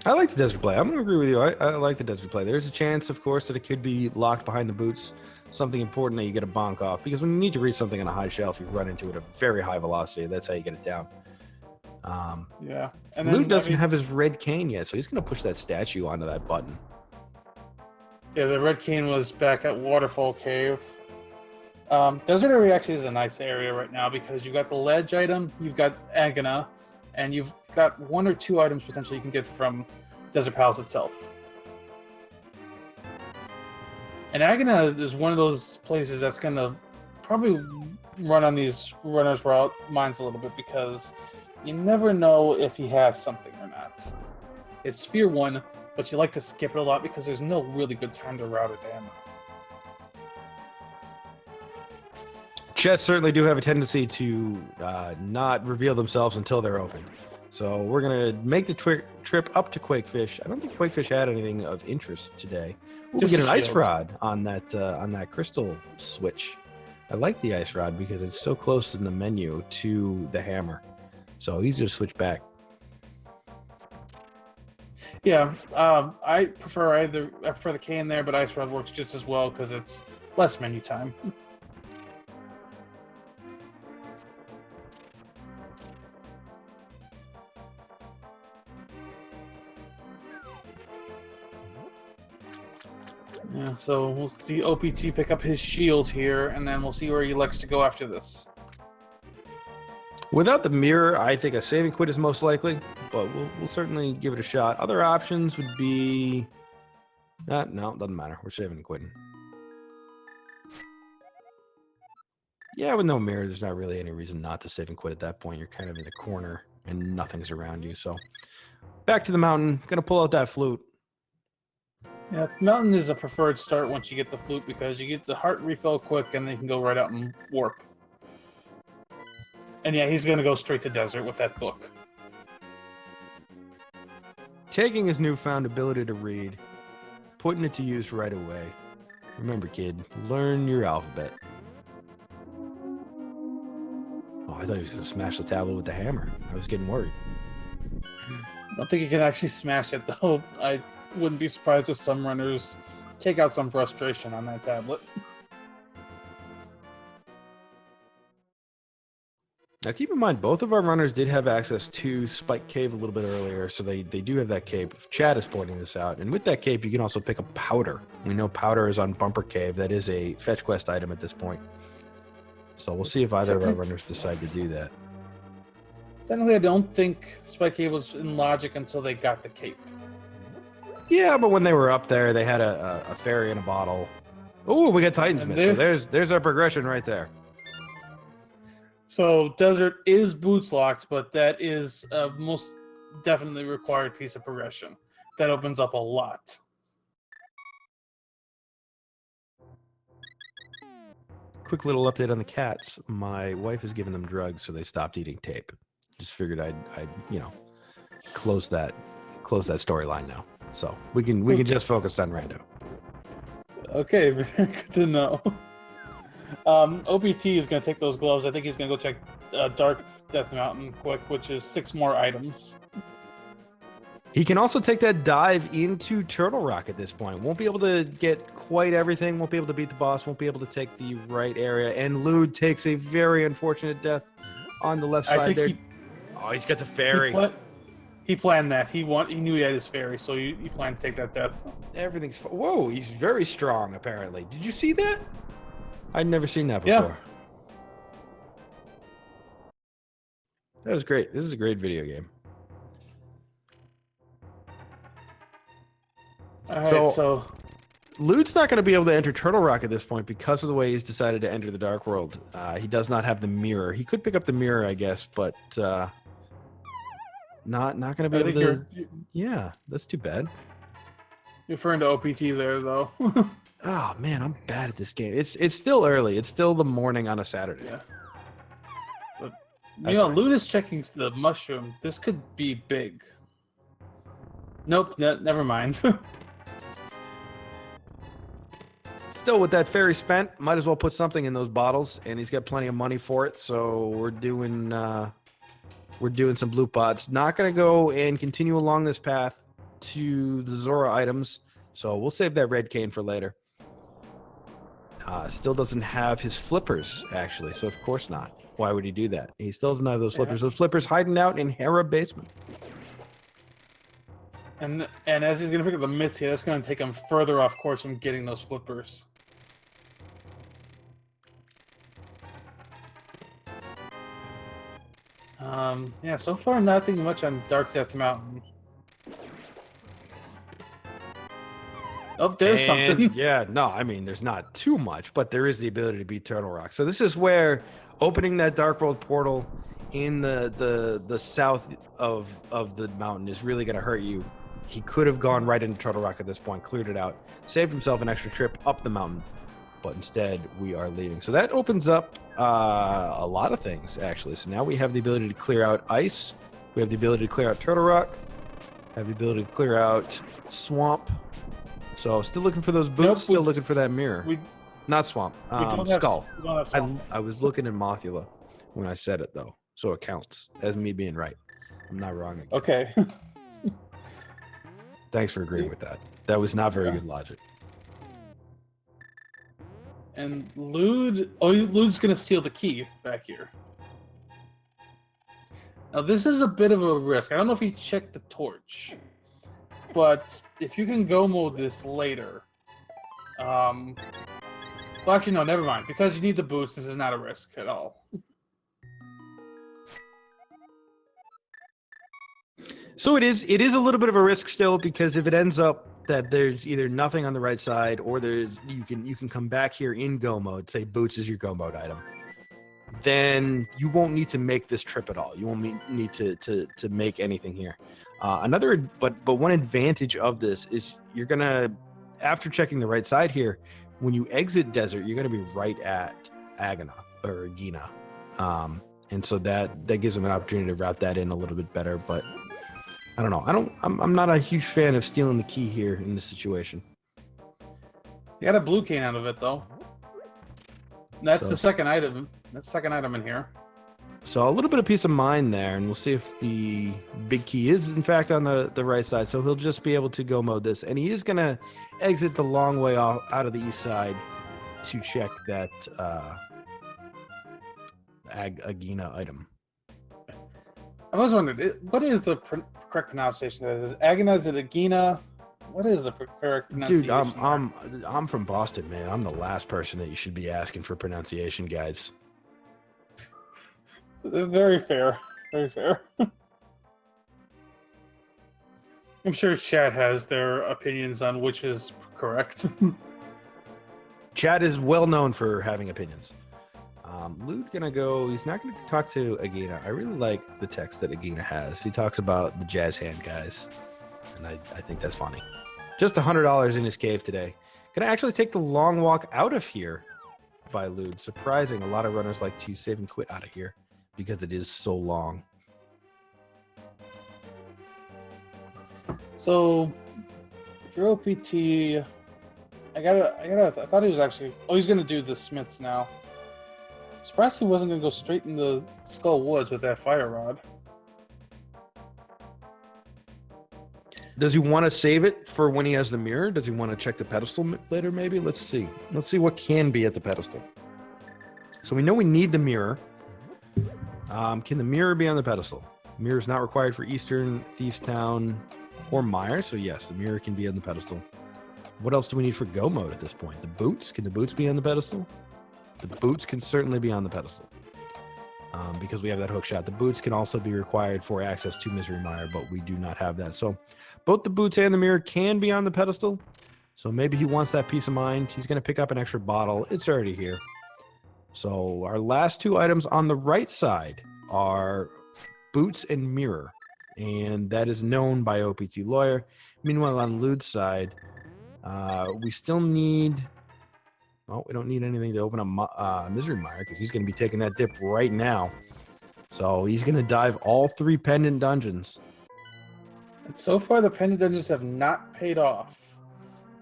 I like the desert play. I'm going to agree with you. I like the desert play. There's a chance, of course, that it could be locked behind the boots. Something important that you get a bonk off. Because when you need to reach something on a high shelf, you run into it at a very high velocity. That's how you get it down. Yeah. And then, Lewd doesn't have his red cane yet, so he's going to push that statue onto that button. Yeah, the red cane was back at Waterfall Cave. Desert area actually is a nice area right now because you've got the ledge item, you've got Agana, and you've got 1 or 2 items potentially you can get from Desert Palace itself. And Agana is one of those places that's going to probably run on these runners' route minds a little bit because you never know if he has something or not. It's Sphere 1, but you like to skip it a lot because there's no really good time to route it in. Chests certainly do have a tendency to not reveal themselves until they're open. So we're going to make the trip up to Quakefish. I don't think Quakefish had anything of interest today. We'll get an ice rod on that crystal switch. I like the ice rod because it's so close in the menu to the hammer. So easy to switch back. Yeah, I prefer the cane there, but ice rod works just as well because it's less menu time. Yeah, so we'll see OPT pick up his shield here, and then we'll see where he elects to go after this. Without the mirror, I think a saving quit is most likely, but we'll certainly give it a shot. Other options would be... no, it doesn't matter. We're saving and quitting. Yeah, with no mirror, there's not really any reason not to save and quit at that point. You're kind of in a corner, and nothing's around you, so... back to the mountain. Gonna pull out that flute. Yeah, mountain is a preferred start once you get the flute because you get the heart refill quick and then you can go right out and warp. And yeah, he's going to go straight to desert with that book. Taking his newfound ability to read, putting it to use right away. Remember, kid, learn your alphabet. Oh, I thought he was going to smash the tablet with the hammer. I was getting worried. I don't think he can actually smash it, though. I wouldn't be surprised if some runners take out some frustration on that tablet. Now, keep in mind, both of our runners did have access to Spike Cave a little bit earlier, so they do have that cape. Chad is pointing this out. And with that cape, you can also pick up Powder. We know Powder is on Bumper Cave. That is a fetch quest item at this point. So we'll see if either of our runners decide to do that. Technically, I don't think Spike Cave was in logic until they got the cape. Yeah, but when they were up there, they had a fairy in a bottle. Oh, we got Titan's And Mist. So there's our progression right there. So desert is boots locked, but that is a most definitely required piece of progression. That opens up a lot. Quick little update on the cats. My wife has given them drugs, so they stopped eating tape. Just figured I'd close that storyline now. So we can just focus on Rando. Okay, very good to know. OPT is going to take those gloves. I think he's going to go check Dark Death Mountain quick, which is 6 more items. He can also take that dive into Turtle Rock at this point. Won't be able to get quite everything. Won't be able to beat the boss. Won't be able to take the right area. And Lewd takes a very unfortunate death on the left side there. Oh, he's got the fairy. He planned that. He knew he had his fairy, so he planned to take that death. Everything's... Whoa, he's very strong, apparently. Did you see that? I'd never seen that before. Yeah. That was great. This is a great video game. All right, so Lewd's not going to be able to enter Turtle Rock at this point because of the way he's decided to enter the Dark World. He does not have the mirror. He could pick up the mirror, I guess, but not going to be able to. Yeah, that's too bad. You're referring to OPT there, though. Oh man, I'm bad at this game. It's still early. It's still the morning on a Saturday. Yeah. But Lewd is checking the mushroom. This could be big. Nope, never mind. Still, with that fairy spent, might as well put something in those bottles, and he's got plenty of money for it. So we're doing some blue pots. Not gonna go and continue along this path to the Zora items. So we'll save that red cane for later. Still doesn't have his flippers, actually, so of course not. Why would he do that? He still doesn't have those flippers. Those flippers hiding out in Hera basement. And as he's going to pick up the mist here, that's going to take him further off course from getting those flippers. Yeah, so far nothing much on Dark Death Mountain. Oh, there's something. Yeah, no, I mean, there's not too much, but there is the ability to beat Turtle Rock. So this is where opening that Dark World portal in the south of the mountain is really going to hurt you. He could have gone right into Turtle Rock at this point, cleared it out, saved himself an extra trip up the mountain, but instead we are leaving. So that opens up a lot of things, actually. So now we have the ability to clear out ice. We have the ability to clear out Turtle Rock. Have the ability to clear out swamp. So still looking for those boots, Nope, still looking for that mirror. Not swamp, skull. We don't have swamp. I was looking in Mothula when I said it, though, so it counts as me being right. I'm not wrong again. Okay. Thanks for agreeing with that. That was not very good logic. And Lewd's going to steal the key back here. Now, this is a bit of a risk. I don't know if he checked the torch. But if you can go mode this later... well, actually, no, never mind. Because you need the boots, this is not a risk at all. So it is a little bit of a risk still, because if it ends up that there's either nothing on the right side, or you can come back here in go mode, say boots is your go mode item, then you won't need to make this trip at all. You won't need to make anything here. But one advantage of this is you're gonna, after checking the right side here, when you exit desert, you're gonna be right at Agana or Gina, and so that gives them an opportunity to route that in a little bit better. But I don't know. I'm not a huge fan of stealing the key here in this situation. You got a blue cane out of it though. That's the second item. That's the second item in here. So a little bit of peace of mind there, and we'll see if the big key is in fact on the right side. So he'll just be able to go mode this, and he is gonna exit the long way out of the east side to check that Agina item. I was wondering, what is the correct pronunciation of this? Agina, is it Agina? What is the correct pronunciation? Dude, I'm from Boston, man. I'm the last person that you should be asking for pronunciation guides. Very fair. Very fair. I'm sure chat has their opinions on which is correct. Chad is well known for having opinions. Lude gonna go. He's not gonna talk to Agena. I really like the text that Agena has. He talks about the jazz hand guys, and I think that's funny. Just $100 in his cave today. Gonna actually take the long walk out of here by Lude. Surprising. A lot of runners like to save and quit out of here because it is so long. So, for OPT, I thought he was actually. Oh, he's gonna do the Smiths now. Surprised he wasn't gonna go straight into Skull Woods with that fire rod. Does he want to save it for when he has the mirror? Does he want to check the pedestal later? Maybe. Let's see. Let's see what can be at the pedestal. So we know we need the mirror. Can the mirror be on the pedestal? Mirror is not required for Eastern, Thieves Town, or Mire. So yes, the mirror can be on the pedestal. What else do we need for go mode at this point? The boots? Can the boots be on the pedestal? The boots can certainly be on the pedestal because we have that hook shot. The boots can also be required for access to Misery Mire, but we do not have that. So both the boots and the mirror can be on the pedestal. So maybe he wants that peace of mind. He's going to pick up an extra bottle. It's already here. So our last two items on the right side are boots and mirror, and that is known by OPTLawyer. Meanwhile, on Lude's side, we still need... Oh, we don't need anything to open up Misery Mire because he's going to be taking that dip right now. So he's going to dive all 3 pendant dungeons. And so far, the pendant dungeons have not paid off.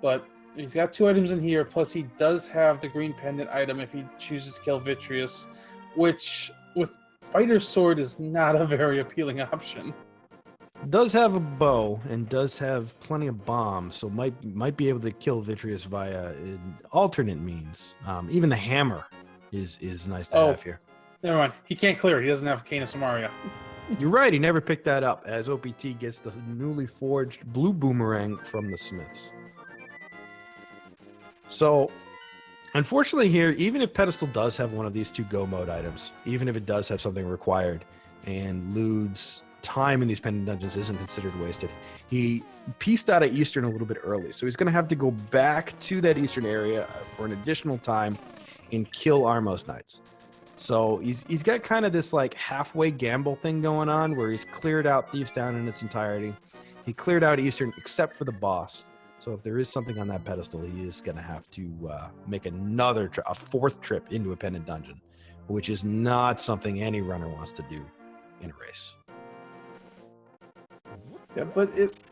But he's got 2 items in here, plus he does have the green pendant item if he chooses to kill Vitreous, which, with Fighter's Sword, is not a very appealing option. Does have a bow and does have plenty of bombs, so might be able to kill Vitreous via alternate means. Even the hammer is nice to have here. Never mind. He can't clear it. He doesn't have Cane of Samaria. You're right. He never picked that up as OPT gets the newly forged blue boomerang from the Smiths. So, unfortunately here, even if Pedestal does have one of these 2 go mode items, even if it does have something required, and Lude's time in these pendant dungeons isn't considered wasted, he pieced out of Eastern a little bit early, so he's going to have to go back to that Eastern area for an additional time and kill Armos Knights. So he's got kind of this like halfway gamble thing going on where he's cleared out Thieves Town in its entirety. He cleared out Eastern except for the boss. So if there is something on that pedestal, he is going to have to make a 4th trip into a pendant dungeon, which is not something any runner wants to do in a race. Yeah, but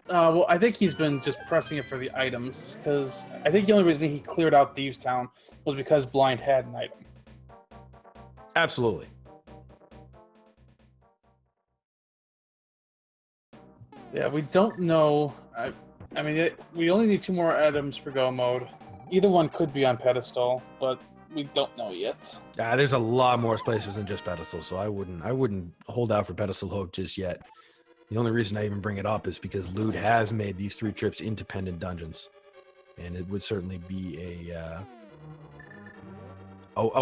well, I think he's been just pressing it for the items, because I think the only reason he cleared out Thieves Town was because Blind had an item. Absolutely. Yeah, we don't know. I mean, we only need 2 more items for go mode. Either one could be on pedestal, but we don't know yet. There's a lot more places than just pedestal, so I wouldn't hold out for pedestal hope just yet. The only reason I even bring it up is because Lude has made these 3 trips into pendant dungeons, and it would certainly be a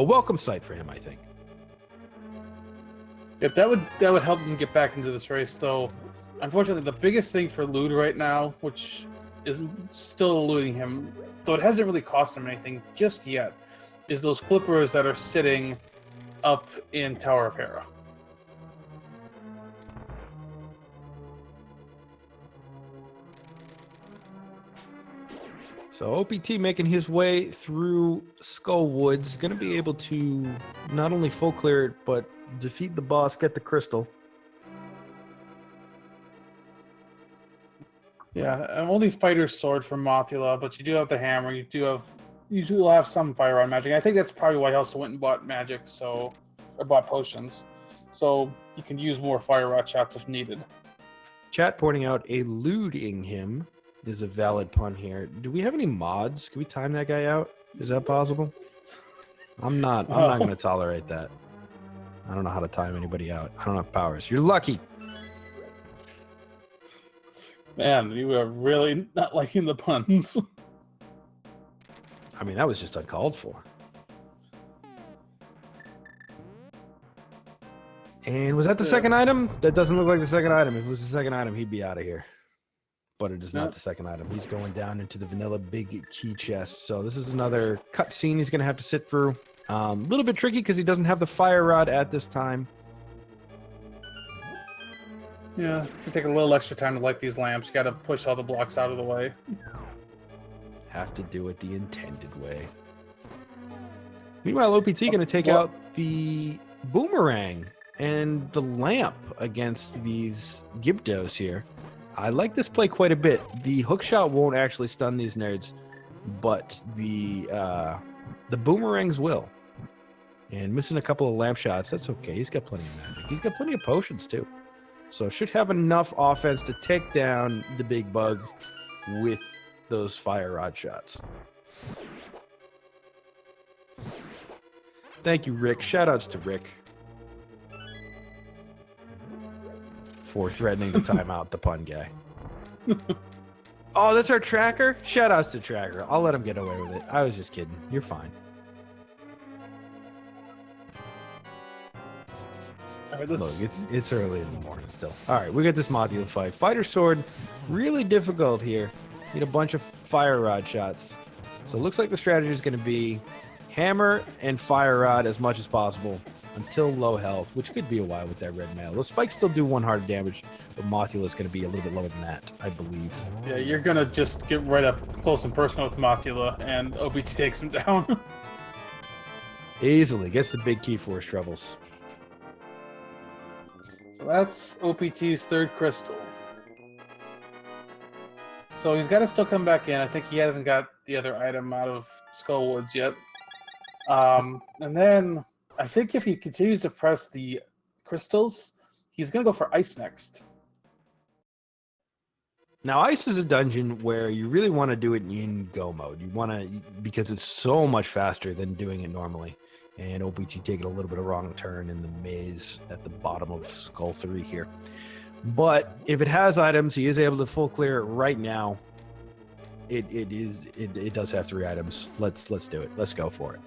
welcome sight for him, I think. Yep, that would help him get back into this race, though. Unfortunately, the biggest thing for Lude right now, which is still eluding him, though it hasn't really cost him anything just yet, is those flippers that are sitting up in Tower of Hera. So OPT making his way through Skull Woods, going to be able to not only full clear it, but defeat the boss, get the crystal. Yeah, I'm only Fighter's Sword from Mothula, but you do have the hammer. You do have some fire rod magic. I think that's probably why he also went and bought magic, or bought potions, so you can use more fire rod shots if needed. Chat pointing out eluding him is a valid pun here. Do we have any mods? Can we time that guy out? Is that possible? I'm not going to tolerate that. I don't know how to time anybody out. I don't have powers. You're lucky. Man, you are really not liking the puns. I mean, that was just uncalled for. And was that the second item? That doesn't look like the second item. If it was the second item, he'd be out of here. but it is No. not the second item. He's going down into the vanilla big key chest. So this is another cutscene he's going to have to sit through. A little bit tricky because he doesn't have the fire rod at this time. Yeah, it can take a little extra time to light these lamps. You got to push all the blocks out of the way. Have to do it the intended way. Meanwhile, OPT going to take out the boomerang and the lamp against these Gibdos here. I like this play quite a bit. The hookshot won't actually stun these nerds, but the boomerangs will. And missing a couple of lamp shots, that's okay. He's got plenty of magic. He's got plenty of potions too. So should have enough offense to take down the big bug with those fire rod shots. Thank you, Rick. Shoutouts to Rick for threatening to time out the pun guy. Oh, that's our tracker? Shoutouts to Tracker. I'll let him get away with it. I was just kidding. You're fine. All right, Look, it's early in the morning still. All right, we got this Mothula fight. Fighter sword, really difficult here. Need a bunch of fire rod shots. So it looks like the strategy is going to be hammer and fire rod as much as possible until low health, which could be a while with that red mail. Those spikes still do 1 heart damage, but Mothula is going to be a little bit lower than that, I believe. Yeah, you're going to just get right up close and personal with Mothula, and OBT takes him down. Easily. Gets the big key force troubles. So that's OPT's 3rd crystal. So he's got to still come back in. I think he hasn't got the other item out of Skullwoods yet. And then I think if he continues to press the crystals, he's going to go for ice next. Now, ice is a dungeon where you really want to do it in go mode. You want to, because it's so much faster than doing it normally. And OPT taking a little bit of wrong turn in the maze at the bottom of Skull 3 here. But if it has items, he is able to full clear it right now. It does have 3 items. Let's do it. Let's go for it.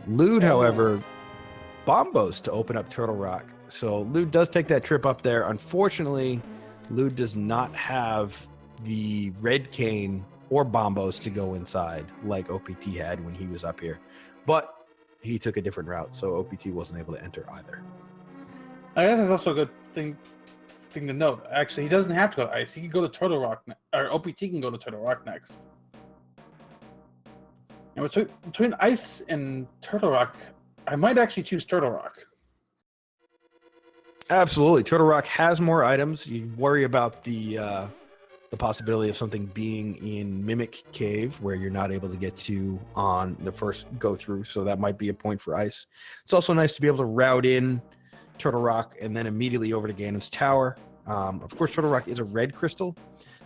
Lewd, however, bombos to open up Turtle Rock. So Lewd does take that trip up there. Unfortunately, Lewd does not have the red cane or bombos to go inside like OPT had when he was up here. But he took a different route, so OPT wasn't able to enter either. I guess that's also a good thing to note. Actually, he doesn't have to go to ice. He can go to Turtle Rock, or OPT can go to Turtle Rock next. And between ice and Turtle Rock, I might actually choose Turtle Rock. Absolutely. Turtle Rock has more items. You worry about the possibility of something being in Mimic Cave where you're not able to get to on the first go through. So that might be a point for ice. It's also nice to be able to route in Turtle Rock and then immediately over to Ganon's Tower. Of course, Turtle Rock is a red crystal.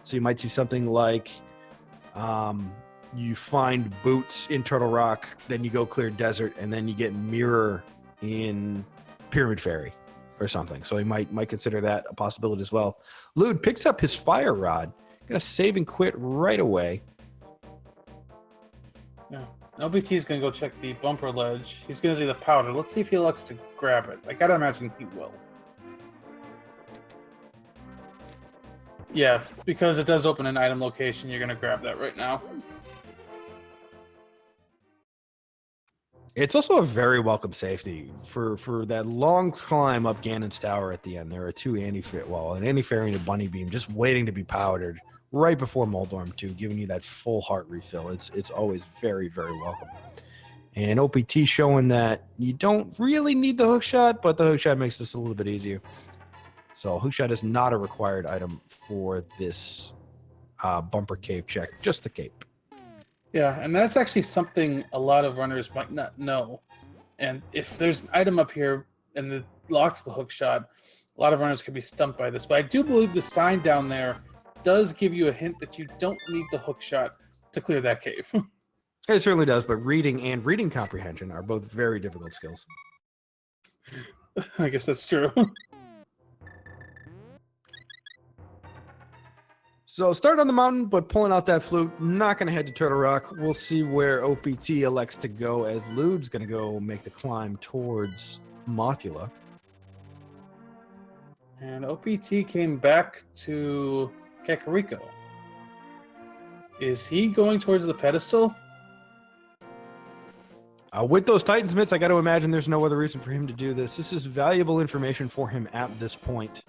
So you might see something like you find boots in Turtle Rock, then you go clear desert, and then you get mirror in Pyramid Fairy or something. So he might consider that a possibility as well. Lewd picks up his fire rod. Gonna save and quit right away. Yeah. OBT is gonna go check the bumper ledge. He's gonna see the powder. Let's see if he elects to grab it. I gotta imagine he will. Yeah, because it does open an item location, you're gonna grab that right now. It's also a very welcome safety for that long climb up Ganon's Tower at the end. There are 2 an anti-fairy and a bunny beam just waiting to be powdered right before Moldorm 2, giving you that full heart refill. It's always very, very welcome. And OPT showing that you don't really need the hookshot, but the hookshot makes this a little bit easier. So hookshot is not a required item for this bumper cave check, just the cape. Yeah, and that's actually something a lot of runners might not know. And if there's an item up here and it locks the hook shot, a lot of runners could be stumped by this. But I do believe the sign down there does give you a hint that you don't need the hook shot to clear that cave. It certainly does, but reading and reading comprehension are both very difficult skills. I guess that's true. So starting on the mountain, but pulling out that flute, not going to head to Turtle Rock. We'll see where OPT elects to go, as Lewd's going to go make the climb towards Mothula. And OPT came back to Kakariko. Is he going towards the pedestal? With those Titans mitts, I got to imagine there's no other reason for him to do this. This is valuable information for him at this point.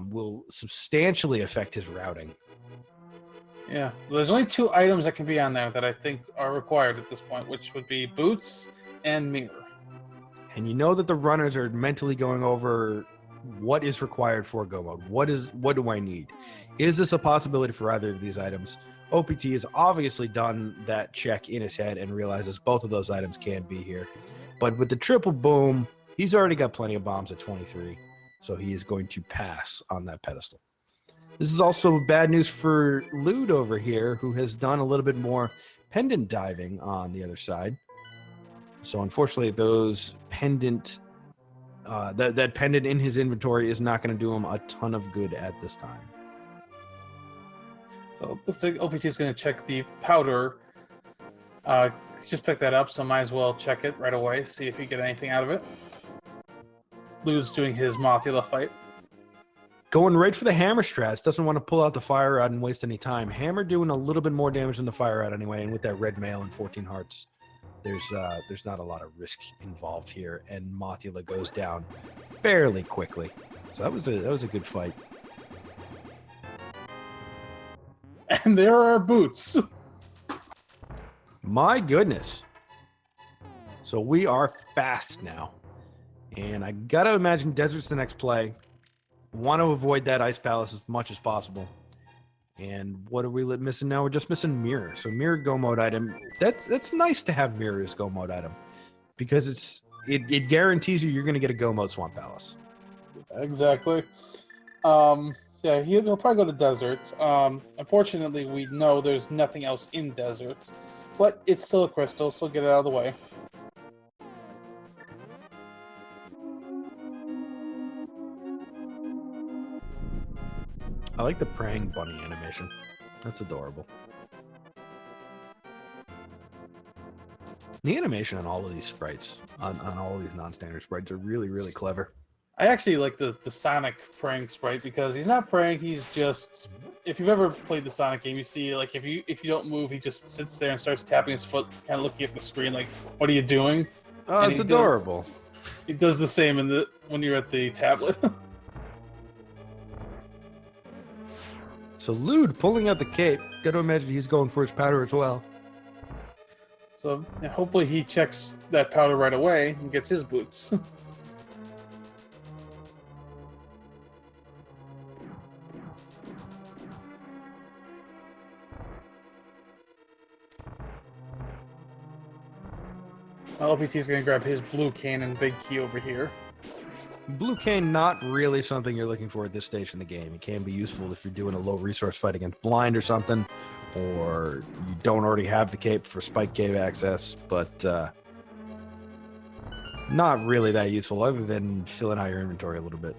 Will substantially affect his routing. Yeah, there's only 2 items that can be on there that I think are required at this point, which would be boots and mirror. And you know that the runners are mentally going over what is required for go mode. What do I need? Is this a possibility for either of these items? OPT has obviously done that check in his head and realizes both of those items can be here. But with the triple boom, he's already got plenty of bombs at 23. So he is going to pass on that pedestal. This is also bad news for Lewd over here, who has done a little bit more pendant diving on the other side. So unfortunately, those pendant, that pendant in his inventory is not going to do him a ton of good at this time. So looks like OPT is going to check the powder. Just picked that up, so might as well check it right away, see if you get anything out of it. Lewd's doing his Mothula fight. Going right for the hammer strats. Doesn't want to pull out the fire rod and waste any time. Hammer doing a little bit more damage than the fire rod anyway, and with that red mail and 14 hearts, there's not a lot of risk involved here, and Mothula goes down fairly quickly. So that was a good fight. And there are boots. My goodness. So we are fast now. And I gotta imagine Desert's the next play. Want to avoid that Ice Palace as much as possible. And what are we missing now? We're just missing Mirror. So Mirror Go Mode item. That's nice to have Mirror as Go Mode item. Because it guarantees you're going to get a Go Mode Swamp Palace. Exactly. Yeah, he'll probably go to Desert. Unfortunately, we know there's nothing else in Desert. But it's still a crystal, so get it out of the way. I like the praying bunny animation. That's adorable. The animation on all of these sprites, on all of these non-standard sprites, are really, really clever. I actually like the Sonic praying sprite because he's not praying, he's just... If you've ever played the Sonic game, you see, like, if you don't move, he just sits there and starts tapping his foot, kind of looking at the screen like, what are you doing? Oh, it's adorable. He does the same when you're at the tablet. So Lewd pulling out the cape. Got to imagine he's going for his powder as well. So yeah, hopefully he checks that powder right away and gets his boots. LPT is going to grab his blue cane and big key over here. Blue cane, not really something you're looking for at this stage in the game. It can be useful if you're doing a low resource fight against blind or something, or you don't already have the cape for spike cave access, but not really that useful other than filling out your inventory a little bit.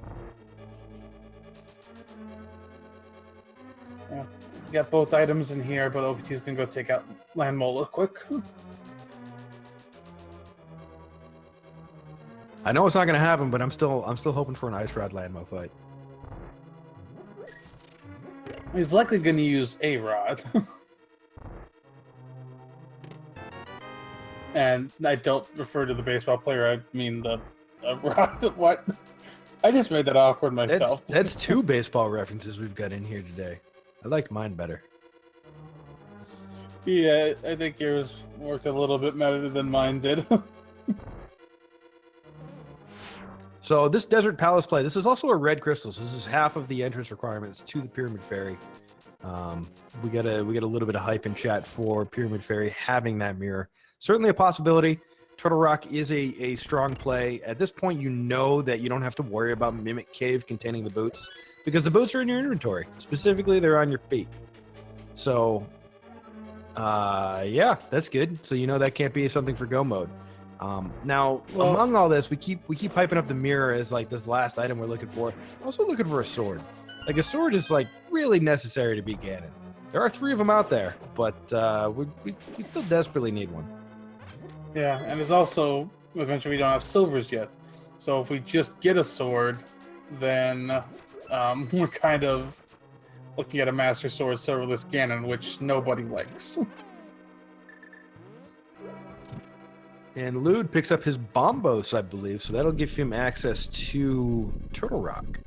Yeah, we got both items in here, but OPT is going to go take out Land Mola quick. I know it's not going to happen, but I'm still hoping for an Ice Rod Landmo fight. He's likely going to use a rod. And I don't refer to the baseball player, I mean the rod. What? I just made that awkward myself. That's 2 baseball references we've got in here today. I like mine better. Yeah, I think yours worked a little bit better than mine did. So this Desert Palace play, this is also a red crystal. So this is half of the entrance requirements to the Pyramid Fairy. We get a little bit of hype in chat for Pyramid Fairy having that mirror. Certainly a possibility. Turtle Rock is a strong play. At this point, you know that you don't have to worry about Mimic Cave containing the boots because the boots are in your inventory. Specifically, they're on your feet. So, yeah, that's good. So you know that can't be something for Go Mode. Now, among all this, we keep hyping up the mirror as like this last item we're looking for. We're also looking for a sword. Like a sword is like really necessary to beat Ganon. There are 3 of them out there, but we still desperately need one. Yeah, and there's also, as mentioned, we don't have silvers yet. So if we just get a sword, then we're kind of looking at a Master Sword Serverless Ganon, which nobody likes. And Lude picks up his Bombos, I believe, so that'll give him access to Turtle Rock.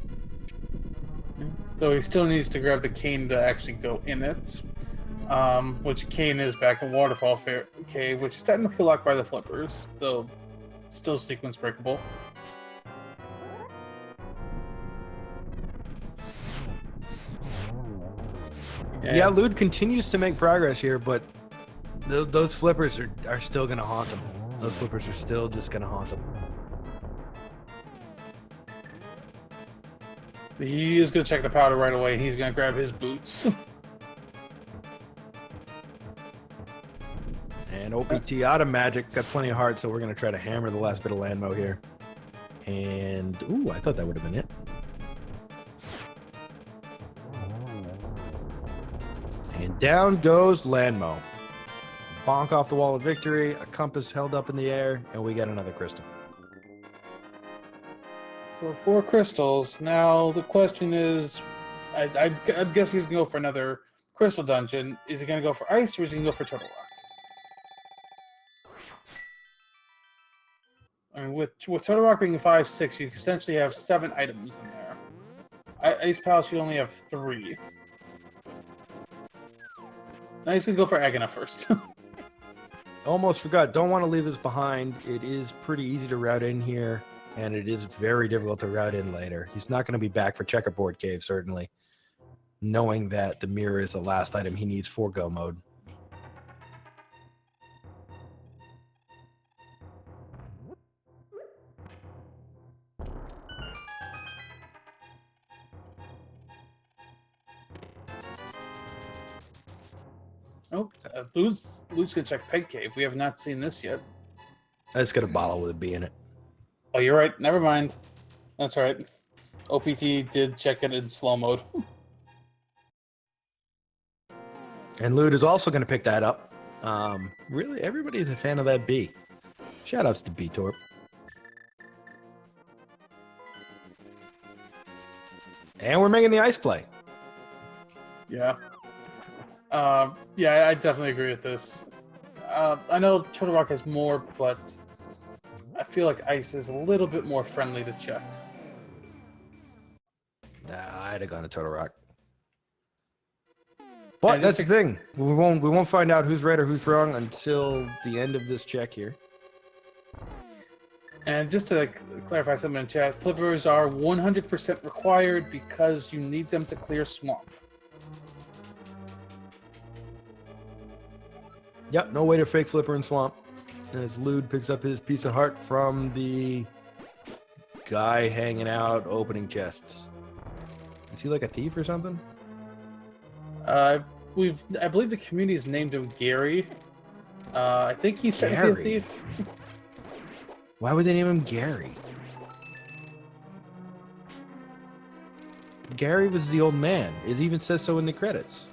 Though he still needs to grab the cane to actually go in it. Which cane is back in Waterfall Cave, which is technically locked by the flippers, though still sequence breakable. Yeah, Lude continues to make progress here, but those flippers are still going to haunt him. Those flippers are still just going to haunt him. He is going to check the powder right away. He's going to grab his boots. And OPT out of magic, got plenty of hearts, so we're going to try to hammer the last bit of Landmo here. And, ooh, I thought that would have been it. And down goes Landmo. Bonk off the wall of victory, a compass held up in the air, and we get another crystal. So 4 crystals. Now the question is, I guess he's going to go for another crystal dungeon. Is he going to go for ice or is he going to go for Turtle Rock? I mean, with Turtle Rock being 5/6, you essentially have 7 items in there. Ice Palace, you only have 3. Now he's going to go for Agana first. Almost forgot, don't want to leave this behind. It is pretty easy to route in here, and it is very difficult to route in later. He's not going to be back for Checkerboard Cave, certainly, knowing that the mirror is the last item he needs for go mode. Oh, Lude's gonna check Peg Cave. We have not seen this yet. I just got a bottle with a B in it. Oh, you're right. Never mind. That's right. OPT did check it in slow mode. And Lude is also going to pick that up. Really, everybody's a fan of that B. Shoutouts to B-Torp. And we're making the ice play. Yeah. Yeah, I definitely agree with this. I know Turtle Rock has more, but I feel like ice is a little bit more friendly to check. Nah, I'd have gone to Turtle Rock. But that's the thing. We won't find out who's right or who's wrong until the end of this check here. And just to clarify something in chat, flippers are 100% required because you need them to clear swamp. Yep, no way to fake flipper in swamp. As Lude picks up his piece of heart from the guy hanging out opening chests. Is he like a thief or something? I believe the community's named him Gary. I think he's technically a thief. Why would they name him Gary? Gary was the old man. It even says so in the credits.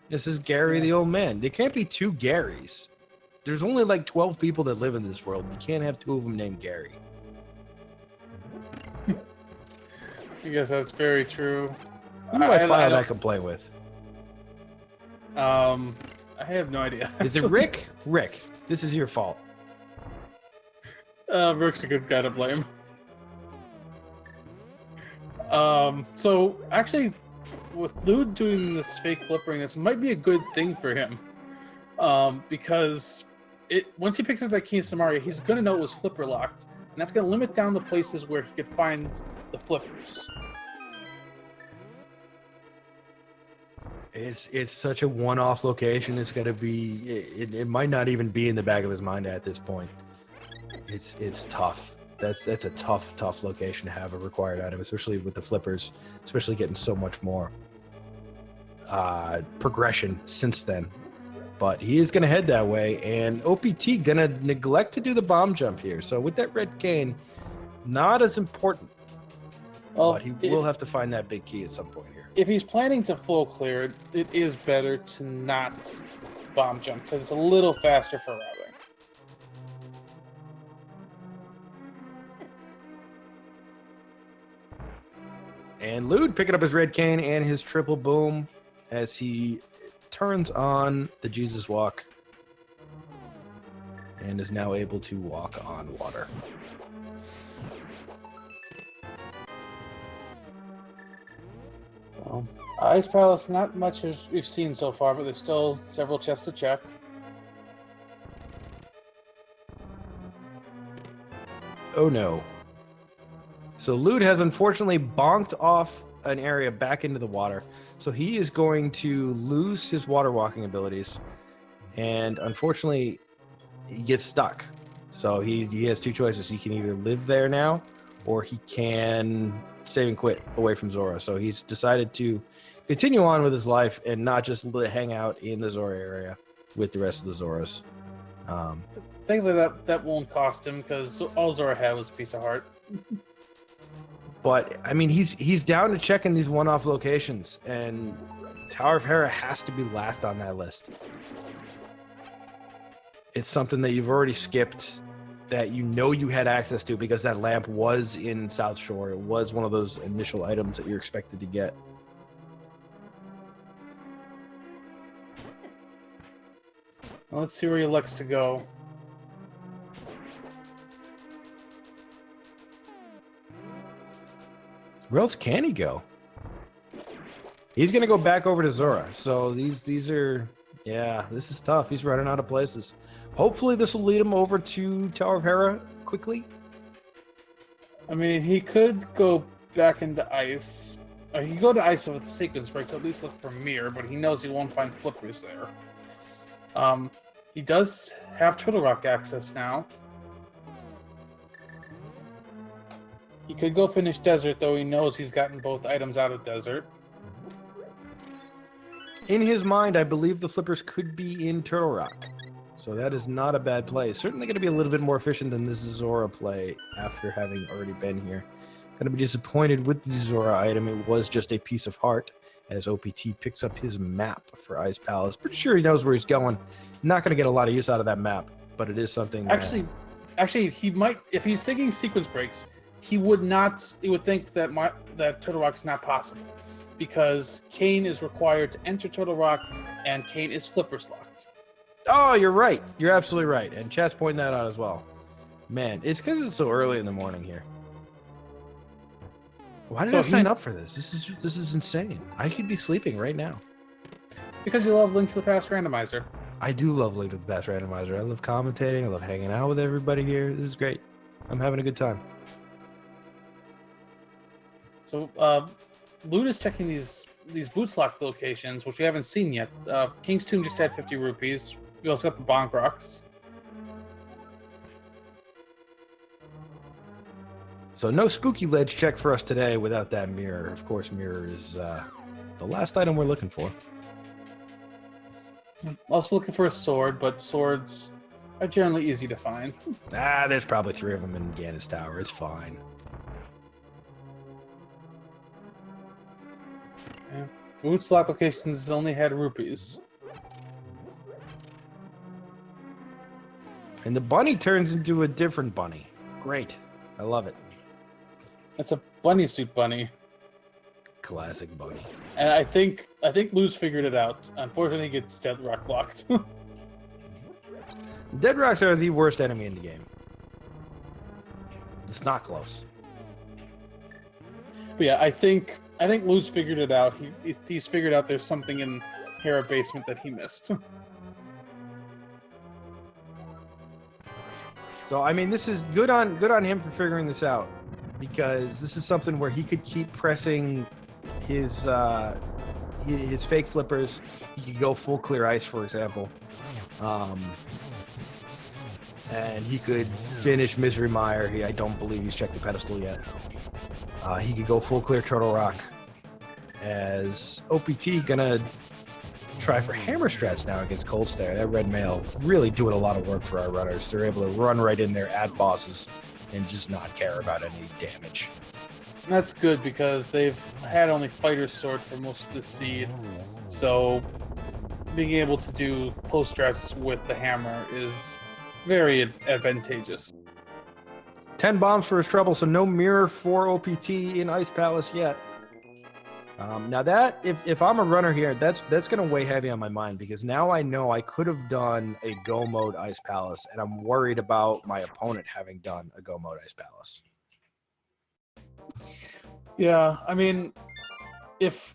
This is Gary the old man. There can't be 2 Garys. There's only like 12 people that live in this world. You can't have 2 of them named Gary. I guess that's very true. Who do I file that complaint with? I have no idea. Is it Rick? Rick, this is your fault. Rick's a good guy to blame. So actually, with Lude doing this fake flippering, this might be a good thing for him. Because once he picks up that key in Samaria, he's going to know it was flipper locked, and that's going to limit down the places where he could find the flippers. It's such a one-off location. It's got to be. It might not even be in the back of his mind at this point. It's tough. That's a tough location to have a required item, especially with the flippers, especially getting so much more progression since then. But he is going to head that way, and OPT going to neglect to do the bomb jump here. So with that red cane, not as important. Well, but he will have to find that big key at some point here. If he's planning to full clear, it is better to not bomb jump because it's a little faster for routing. And Lude picking up his red cane and his triple boom as he turns on the Jesus walk and is now able to walk on water. So, Ice Palace, not much as we've seen so far, but there's still several chests to check. Oh no. So Lude has unfortunately bonked off an area back into the water. So he is going to lose his water walking abilities. And unfortunately, he gets stuck. So he has two choices. He can either live there now, or he can save and quit away from Zora. So he's decided to continue on with his life and not just hang out in the Zora area with the rest of the Zoras. Thankfully, that won't cost him because all Zora had was a piece of heart. But I mean, he's down to check in these one-off locations, and Tower of Hera has to be last on that list. It's something that you've already skipped, that you know you had access to because that lamp was in South Shore. It was one of those initial items that you're expected to get. Well, let's see where he elects to go. Where else can he go? He's gonna go back over to Zora. So these are, yeah, this is tough. He's running out of places. Hopefully this will lead him over to Tower of Hera quickly. I mean, he could go back into ice. He could go to ice with the sequence break to at least look for Mirror, but he knows he won't find flippers there. He does have Turtle Rock access now. He could go finish Desert, though he knows he's gotten both items out of Desert. In his mind, I believe the flippers could be in Turtle Rock. So that is not a bad play. Certainly going to be a little bit more efficient than this Zora play after having already been here. Going to be disappointed with the Zora item. It was just a piece of heart as OPT picks up his map for Ice Palace. Pretty sure he knows where he's going. Not going to get a lot of use out of that map, but it is something that... Actually, he might, if he's thinking sequence breaks, he would not, he would think that that Turtle Rock's not possible because Kane is required to enter Turtle Rock and Kane is flippers locked. Oh, you're right. You're absolutely right. And chat's pointing that out as well. Man, it's because it's so early in the morning here. Why did I sign up for this? This is insane. I could be sleeping right now. Because you love Link to the Past Randomizer. I do love Link to the Past Randomizer. I love commentating. I love hanging out with everybody here. This is great. I'm having a good time. So, Lude is checking these boots lock locations, which we haven't seen yet. King's Tomb just had 50 rupees. We also got the Bonk Rocks. So no spooky ledge check for us today without that mirror. Of course, mirror is the last item we're looking for. Also looking for a sword, but swords are generally easy to find. There's probably 3 of them in Ganon's Tower. It's fine. Yeah. Boots lock locations only had rupees. And the bunny turns into a different bunny. Great. I love it. It's a bunny suit bunny. Classic bunny. And I think Lude's figured it out. Unfortunately, he gets Dead Rock blocked. Dead rocks are the worst enemy in the game. It's not close. But yeah, I think Lude's figured it out. He's figured out there's something in Hera basement that he missed. So I mean, this is good on him for figuring this out, because this is something where he could keep pressing his fake flippers. He could go full clear ice, for example, and he could finish Misery Mire. I don't believe he's checked the pedestal yet. He could go full clear Turtle Rock. As OPT gonna try for hammer strats now against Cold Stare. That red mail really doing a lot of work for our runners. They're able to run right in there at bosses and just not care about any damage. That's good because they've had only Fighter's Sword for most of the seed. So being able to do close strats with the hammer is very advantageous. 10 bombs for his trouble, so no mirror for OPT in Ice Palace yet. Now that if I'm a runner here, that's going to weigh heavy on my mind because now I know I could have done a go mode Ice Palace, and I'm worried about my opponent having done a go mode Ice Palace. Yeah, I mean, if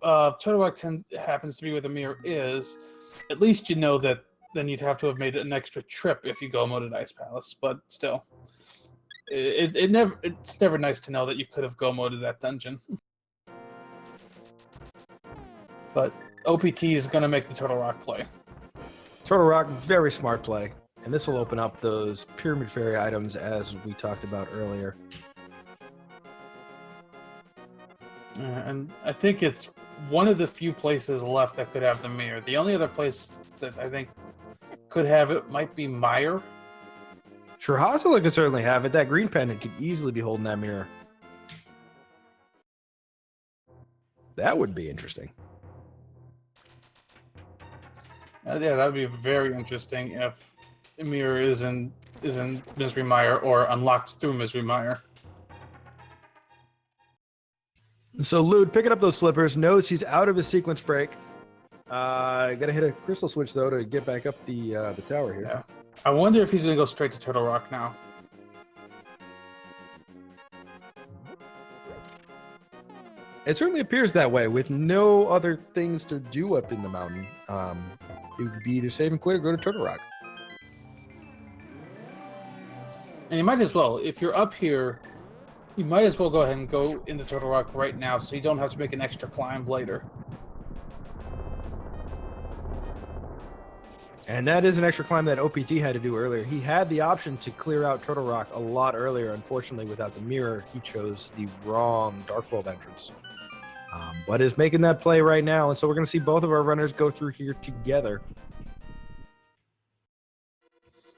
Turtle Rock 10 happens to be where the mirror is, at least you know that then you'd have to have made an extra trip if you go moded Ice Palace. But still, it's never nice to know that you could have go moded that dungeon. But OPT is going to make the Turtle Rock play. Turtle Rock, very smart play, and this will open up those Pyramid Fairy items as we talked about earlier. And I think it's one of the few places left that could have the mirror. The only other place that I think could have it might be Meyer. Sure, Hasela could certainly have it. That green pendant could easily be holding that mirror. That would be interesting. Yeah, that would be very interesting if the mirror is in Misery Mire or unlocked through Misery Mire. So Lude picking up those flippers, knows he's out of his sequence break. Gotta hit a crystal switch though to get back up the tower here. Yeah. I wonder if he's gonna go straight to Turtle Rock now. It certainly appears that way with no other things to do up in the mountain. It would be either save and quit or go to Turtle Rock. And you might as well, if you're up here, you might as well go ahead and go into Turtle Rock right now so you don't have to make an extra climb later. And that is an extra climb that OPT had to do earlier. He had the option to clear out Turtle Rock a lot earlier. Unfortunately, without the mirror, he chose the wrong Dark World entrance. But is making that play right now. And so we're going to see both of our runners go through here together.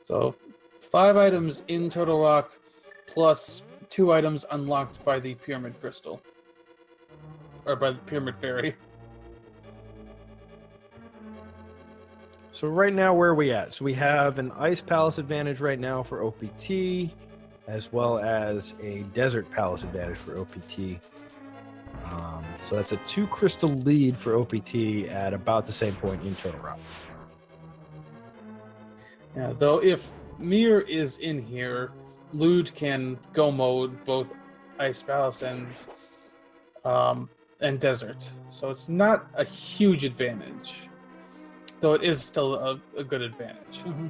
So 5 items in Turtle Rock plus 2 items unlocked by the Pyramid Crystal. Or by the Pyramid Fairy. So right now, where are we at? So we have an Ice Palace advantage right now for OPT, as well as a Desert Palace advantage for OPT. So that's a 2 crystal lead for OPT at about the same point in Turtle Rock. Yeah, though if Mir is in here, Lude can go mode both Ice Palace and Desert. So it's not a huge advantage. Though it is still a good advantage. Mm-hmm.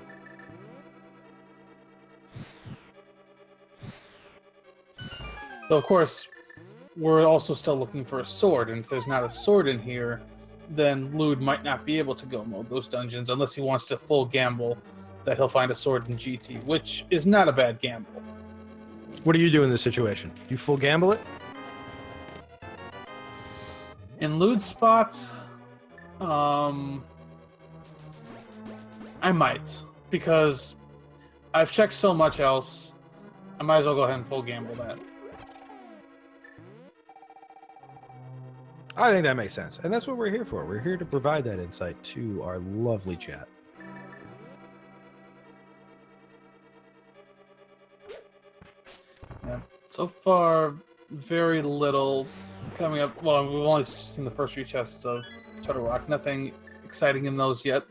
Though, of course, we're also still looking for a sword, and if there's not a sword in here, then Lude might not be able to go mode those dungeons unless he wants to full gamble that he'll find a sword in GT, which is not a bad gamble. What do you do in this situation? Do you full gamble it? In Lude's spot, I might, because I've checked so much else, I might as well go ahead and full gamble that. I think that makes sense. And that's what we're here for. We're here to provide that insight to our lovely chat. Yeah. So far, very little coming up. Well, we've only seen the first 3 chests of Turtle Rock. Nothing exciting in those yet.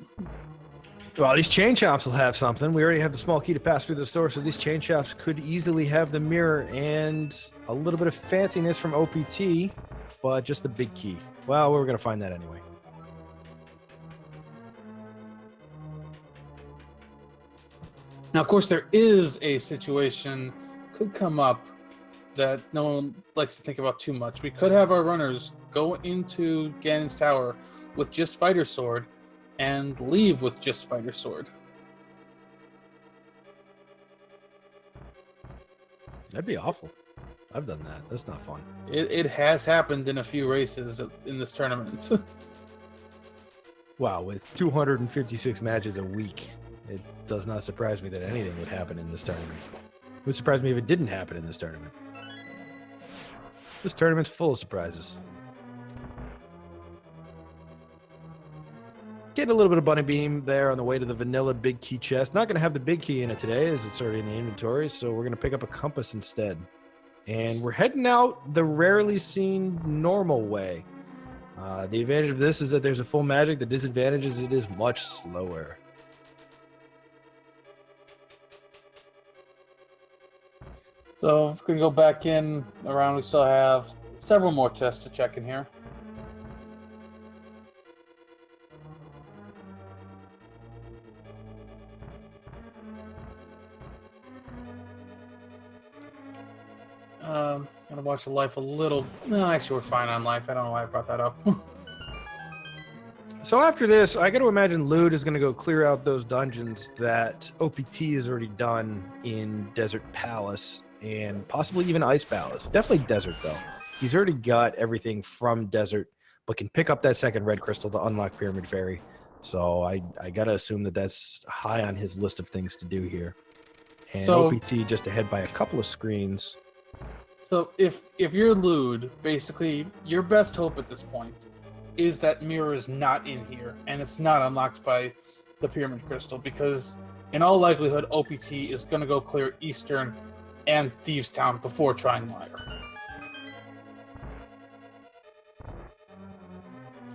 Well, these chain chops will have something. We already have the small key to pass through the store, so these chain chops could easily have the mirror and a little bit of fanciness from OPT, but just the big key. Well, we're going to find that anyway. Now, of course, there is a situation could come up that no one likes to think about too much. We could have our runners go into Ganon's Tower with just Fighter Sword and leave with just Fighter Sword. That'd be awful. I've done that. That's not fun. It has happened in a few races in this tournament. Wow, with 256 matches a week, it does not surprise me that anything would happen in this tournament. It would surprise me if it didn't happen in this tournament. This tournament's full of surprises. Getting a little bit of Bunny Beam there on the way to the vanilla big key chest. Not going to have the big key in it today as it's already in the inventory, so we're going to pick up a compass instead. And we're heading out the rarely seen normal way. The advantage of this is that there's a full magic. The disadvantage is it is much slower. So if we can go back in around, we still have several more chests to check in here. Gonna watch the life a little. No, actually, we're fine on life. I don't know why I brought that up. So after this, I got to imagine Lewd is going to go clear out those dungeons that OPT has already done in Desert Palace and possibly even Ice Palace. Definitely Desert, though. He's already got everything from Desert, but can pick up that second red crystal to unlock Pyramid Fairy. So I got to assume that that's high on his list of things to do here. And So- OPT just ahead by a couple of screens. So if you're Lewd, basically your best hope at this point is that mirror is not in here and it's not unlocked by the Pyramid Crystal, because in all likelihood OPT is going to go clear Eastern and Thieves Town before trying Liar.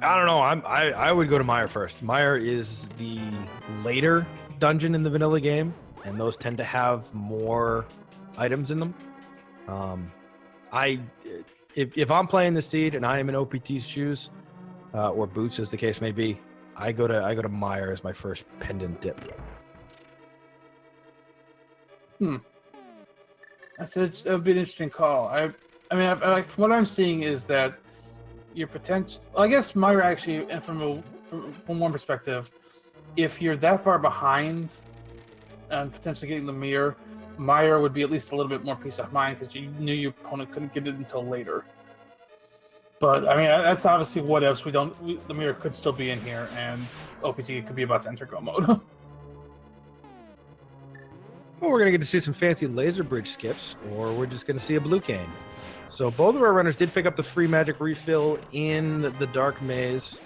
I don't know. I would go to Meyer first. Meyer is the later dungeon in the vanilla game, and those tend to have more items in them. If I'm playing the seed and I am in OPT's shoes, or boots as the case may be, I go to Meyer as my first pendant dip. That would be an interesting call. I mean, from what I'm seeing is that your potential. I guess Myra actually, and from one perspective, if you're that far behind and potentially getting the mirror, Myra would be at least a little bit more peace of mind because you knew your opponent couldn't get it until later. But I mean, that's obviously what ifs. The mirror could still be in here, and OPT could be about to enter go mode. Well, we're gonna get to see some fancy laser bridge skips, or we're just gonna see a blue cane. So both of our runners did pick up the free magic refill in the dark maze,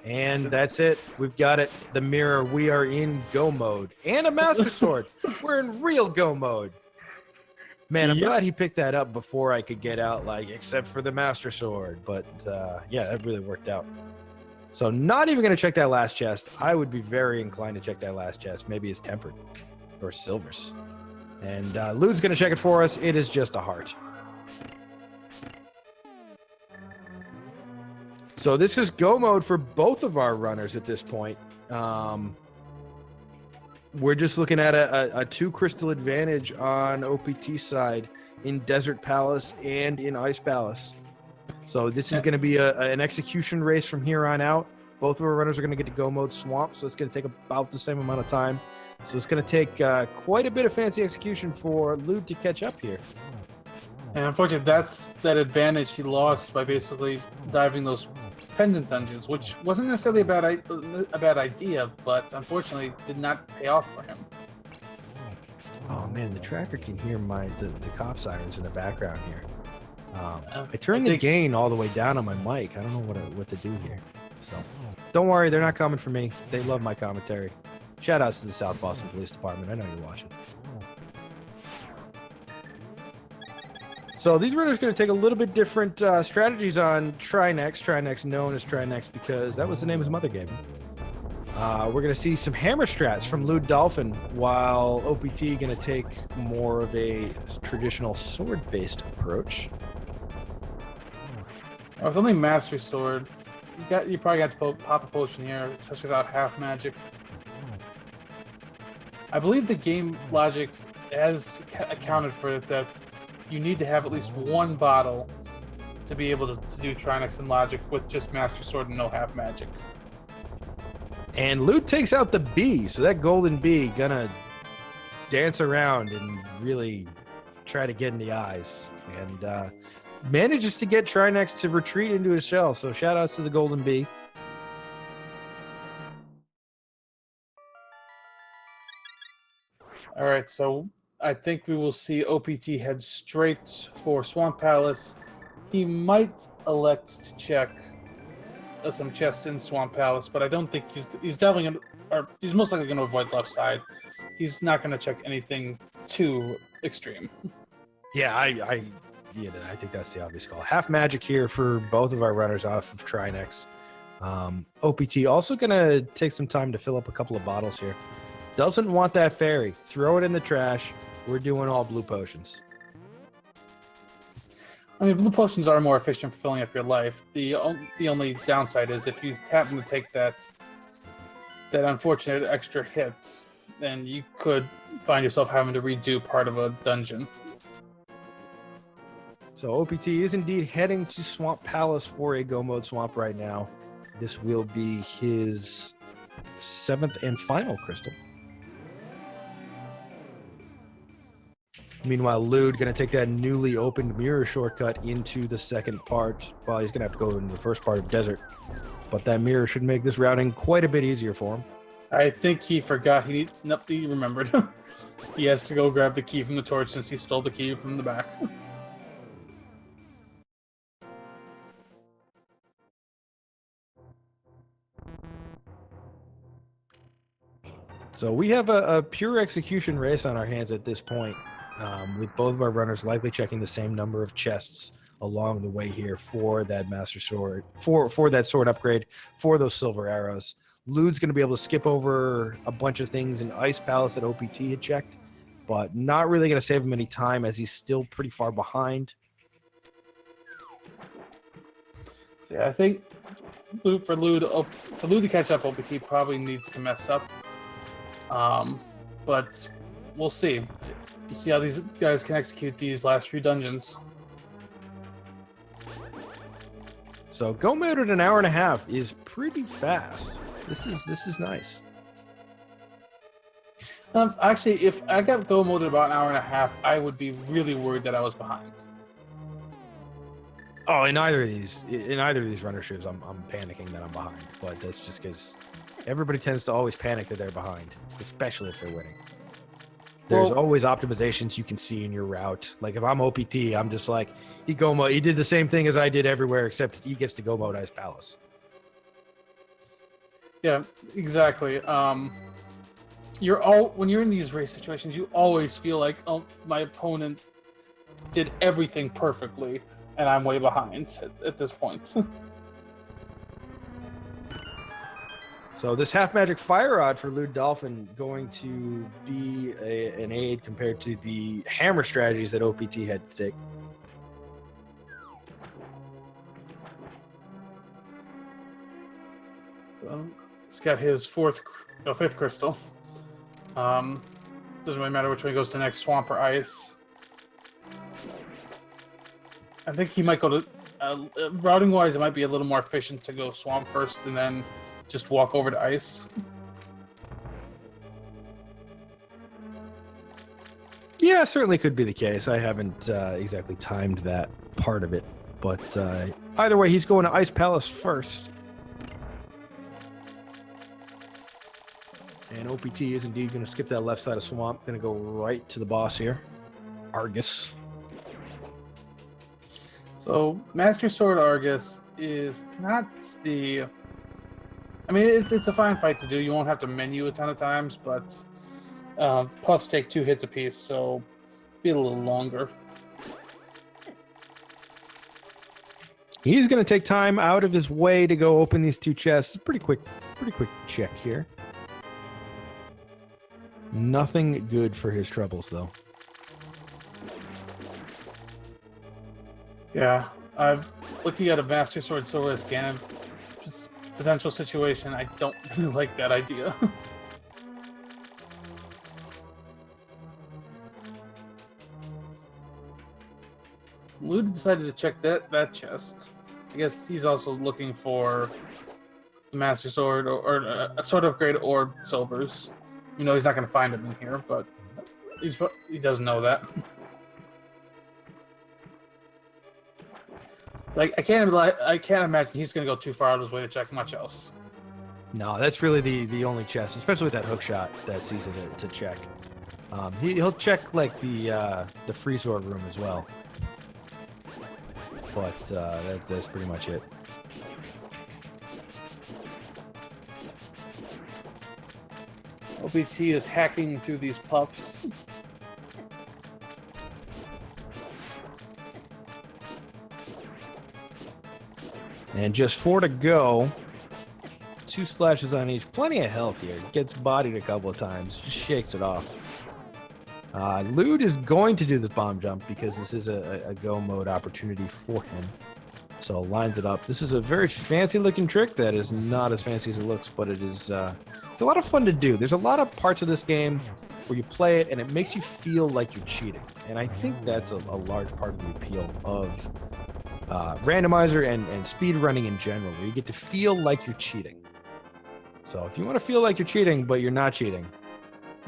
and that's it. We've got it. The mirror. We are in go mode, and a master sword. We're in real go mode. Man, I'm glad he picked that up before I could get out, except for the master sword. But yeah, that really worked out. So not even gonna check that last chest. I would be very inclined to check that last chest. Maybe it's tempered or silvers. And Lewd's gonna check it for us. It is just a heart. So this is go mode for both of our runners at this point. We're just looking at a 2 crystal advantage on OPT side in Desert Palace and in Ice Palace. So this is going to be an execution race from here on out. Both of our runners are going to get to go mode Swamp, so it's going to take about the same amount of time. So it's going to take quite a bit of fancy execution for Lewd to catch up here. And unfortunately, that's that advantage he lost by basically diving those pendant dungeons, which wasn't necessarily a bad idea, but unfortunately did not pay off for him. Oh man, the tracker can hear the cop sirens in the background here. I turned the gain all the way down on my mic. I don't know what to do here. So don't worry, they're not coming for me. They love my commentary. Shout outs to the South Boston Police Department. I know you're watching. So these runners are going to take a little bit different strategies on Trinex known as Trinex because that was the name of his mother game. We're going to see some hammer strats from LewdDolphin, while OPT going to take more of a traditional sword-based approach. Oh, it's only Master Sword. You probably got to pop a potion here, especially without half magic. I believe the game logic has accounted for it that you need to have at least one bottle to be able to do Trinex and Logic with just Master Sword and no half magic. And Lewd takes out the bee, so that golden bee gonna dance around and really try to get in the eyes. And manages to get Trinex to retreat into his shell, so shout outs to the golden bee. Alright, so I think we will see OPT head straight for Swamp Palace. He might elect to check some chests in Swamp Palace, but I don't think he's definitely gonna, or he's most likely going to avoid left side. He's not going to check anything too extreme. Yeah, yeah, I think that's the obvious call. Half magic here for both of our runners off of Trinex. OPT also going to take some time to fill up a couple of bottles here. Doesn't want that fairy. Throw it in the trash. We're doing all blue potions. I mean, blue potions are more efficient for filling up your life. The only downside is if you happen to take that unfortunate extra hit, then you could find yourself having to redo part of a dungeon. So OPT is indeed heading to Swamp Palace for a Go Mode Swamp right now. This will be his 7th and final crystal. Meanwhile, Lewd going to take that newly opened mirror shortcut into the second part. Well, he's going to have to go into the first part of desert. But that mirror should make this routing quite a bit easier for him. I think he forgot. Nope, he remembered. He has to go grab the key from the torch since he stole the key from the back. So we have a pure execution race on our hands at this point. With both of our runners likely checking the same number of chests along the way here for that master sword, for that sword upgrade, for those silver arrows. Lewd's going to be able to skip over a bunch of things in Ice Palace that OPT had checked, but not really going to save him any time as he's still pretty far behind. So yeah, I think for Lewd to catch up, OPT probably needs to mess up. But we'll see. We'll see how these guys can execute these last few dungeons. So Go Mode at an hour and a half is pretty fast. This is nice. Actually, if I got Go Mode at about an hour and a half, I would be really worried that I was behind. Oh, in either of these runner shoes, I'm panicking that I'm behind. But that's just because everybody tends to always panic that they're behind, especially if they're winning. There's always optimizations you can see in your route. Like if I'm OPT, I'm just like, he did the same thing as I did everywhere, except he gets to Go Mode Ice Palace. Yeah, exactly. When you're in these race situations, you always feel like, oh, my opponent did everything perfectly, and I'm way behind at this point. So this half magic fire rod for LewdDolphin going to be an aid compared to the hammer strategies that OPT had to take. So he's got his fifth crystal. Doesn't really matter which way he goes to next, swamp or ice. I think he might go to routing wise. It might be a little more efficient to go swamp first and then just walk over to ice. Yeah, certainly could be the case. I haven't exactly timed that part of it, but either way, he's going to Ice Palace first. And OPT is indeed going to skip that left side of swamp. Going to go right to the boss here, Argus. So Master Sword Argus is not the... I mean, it's a fine fight to do. You won't have to menu a ton of times, but puffs take 2 hits apiece, so be a little longer. He's going to take time out of his way to go open these 2 chests. Pretty quick check here. Nothing good for his troubles, though. Yeah, I'm looking at a Master Sword Silver's Ganon potential situation. I don't really like that idea. Lewd decided to check that chest. I guess he's also looking for the Master Sword or a sword upgrade or silvers. You know, he's not going to find them in here, but he does know that. Like I can't imagine he's going to go too far out of his way to check much else. No, that's really the only chest, especially with that hook shot that's easy to check. He'll check like the free sword room as well, but that's pretty much it. OPT is hacking through these puffs. And just 4 to go. 2 slashes on each. Plenty of health here. Gets bodied a couple of times. Just shakes it off. Lewd is going to do this bomb jump because this is a go mode opportunity for him. So lines it up. This is a very fancy looking trick that is not as fancy as it looks, but it is it's a lot of fun to do. There's a lot of parts of this game where you play it and it makes you feel like you're cheating. And I think that's a large part of the appeal of randomizer and speed running in general, where you get to feel like you're cheating. So if you want to feel like you're cheating, but you're not cheating,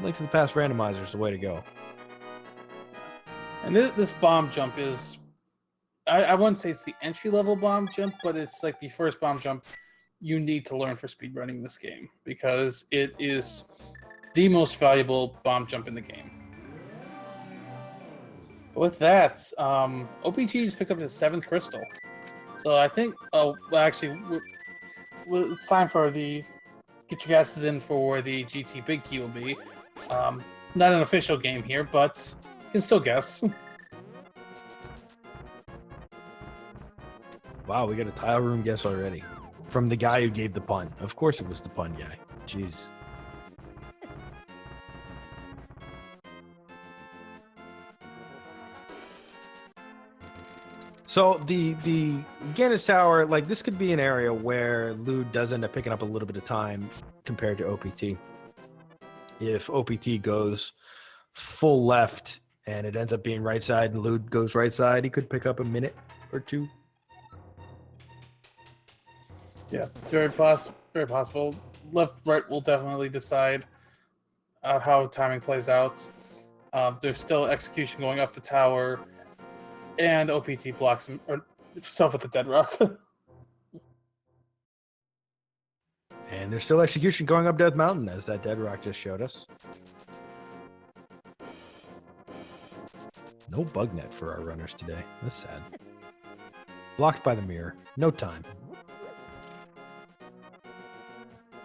Link to the Past randomizer is the way to go. And this bomb jump is, I wouldn't say it's the entry-level bomb jump, but it's like the first bomb jump you need to learn for speedrunning this game, because it is the most valuable bomb jump in the game. With that, OPT just picked up his 7th crystal. So I think, actually, it's time for the, get your guesses in for the GT Big Key will be. Not an official game here, but you can still guess. Wow, we got a tile room guess already. From the guy who gave the pun. Of course it was the pun guy. Jeez. So the Ganon's Tower, like, this could be an area where Lewd does end up picking up a little bit of time compared to OPT. If OPT goes full left and it ends up being right side and Lewd goes right side, he could pick up a minute or 2. Yeah, very possible. Left, right will definitely decide how timing plays out. There's still execution going up the tower, and OPT blocks himself with the dead rock. And there's still execution going up Death Mountain, as that dead rock just showed us. No bug net for our runners today. That's sad. Blocked by the mirror. No time.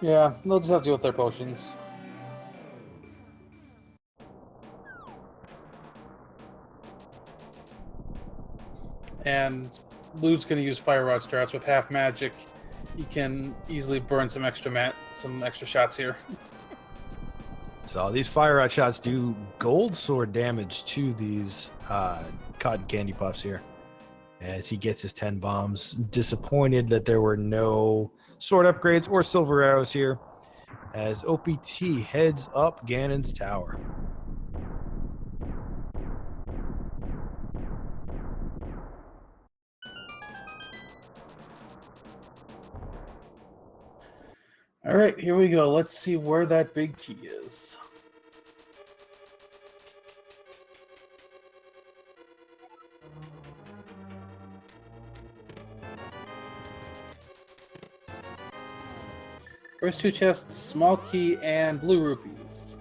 Yeah, they'll just have to deal with their potions. And Lewd's going to use Fire Rod strats with half magic. He can easily burn some extra shots here. So these Fire Rod shots do gold sword damage to these cotton candy puffs here. As he gets his 10 bombs. Disappointed that there were no sword upgrades or silver arrows here. As OPT heads up Ganon's Tower. All right, here we go. Let's see where that big key is. First 2 chests, small key and blue rupees.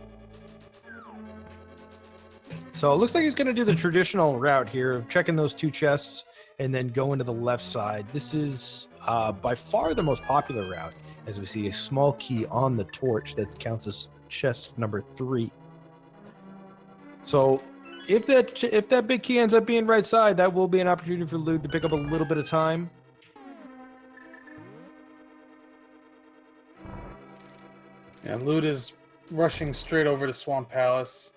So it looks like he's going to do the traditional route here of checking those 2 chests and then go into the left side. This is by far the most popular route, as we see a small key on the torch that counts as chest number 3. So if that big key ends up being right side, that will be an opportunity for Lewd to pick up a little bit of time. And Lewd is rushing straight over to Swamp Palace.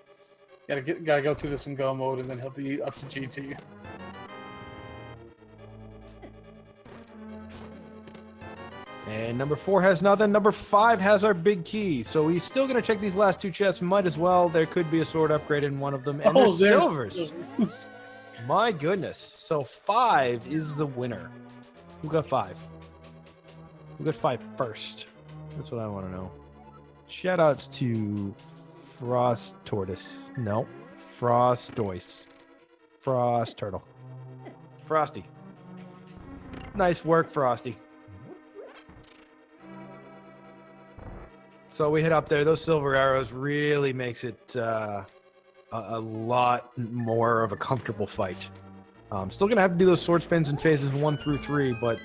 Gotta go through this in go mode, and then he'll be up to GT. And number 4 has nothing. Number 5 has our big key. So he's still going to check these last 2 chests. Might as well. There could be a sword upgrade in one of them. And there's silvers. My goodness. So 5 is the winner. Who got 5? Who got 5 first? That's what I want to know. Shout outs to Frost Tortoise. No. Frostoise. Frost Turtle. Frosty. Nice work, Frosty. So we hit up there. Those silver arrows really makes it a lot more of a comfortable fight. Still going to have to do those sword spins in phases 1 through 3, but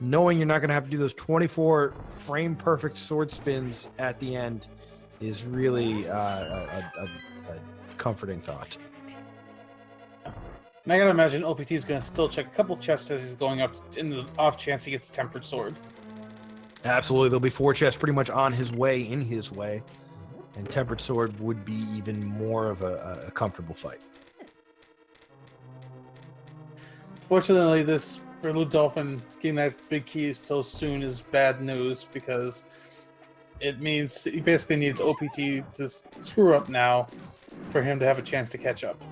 knowing you're not going to have to do those 24 frame perfect sword spins at the end is really a comforting thought. And I gotta imagine OPT is gonna still check a couple chests as he's going up in the off chance he gets Tempered Sword. Absolutely, there'll be 4 chests pretty much on his way, in his way. And Tempered Sword would be even more of a comfortable fight. Fortunately, this for LewdDolphin, getting that big key so soon is bad news because it means he basically needs OPT to screw up now for him to have a chance to catch up.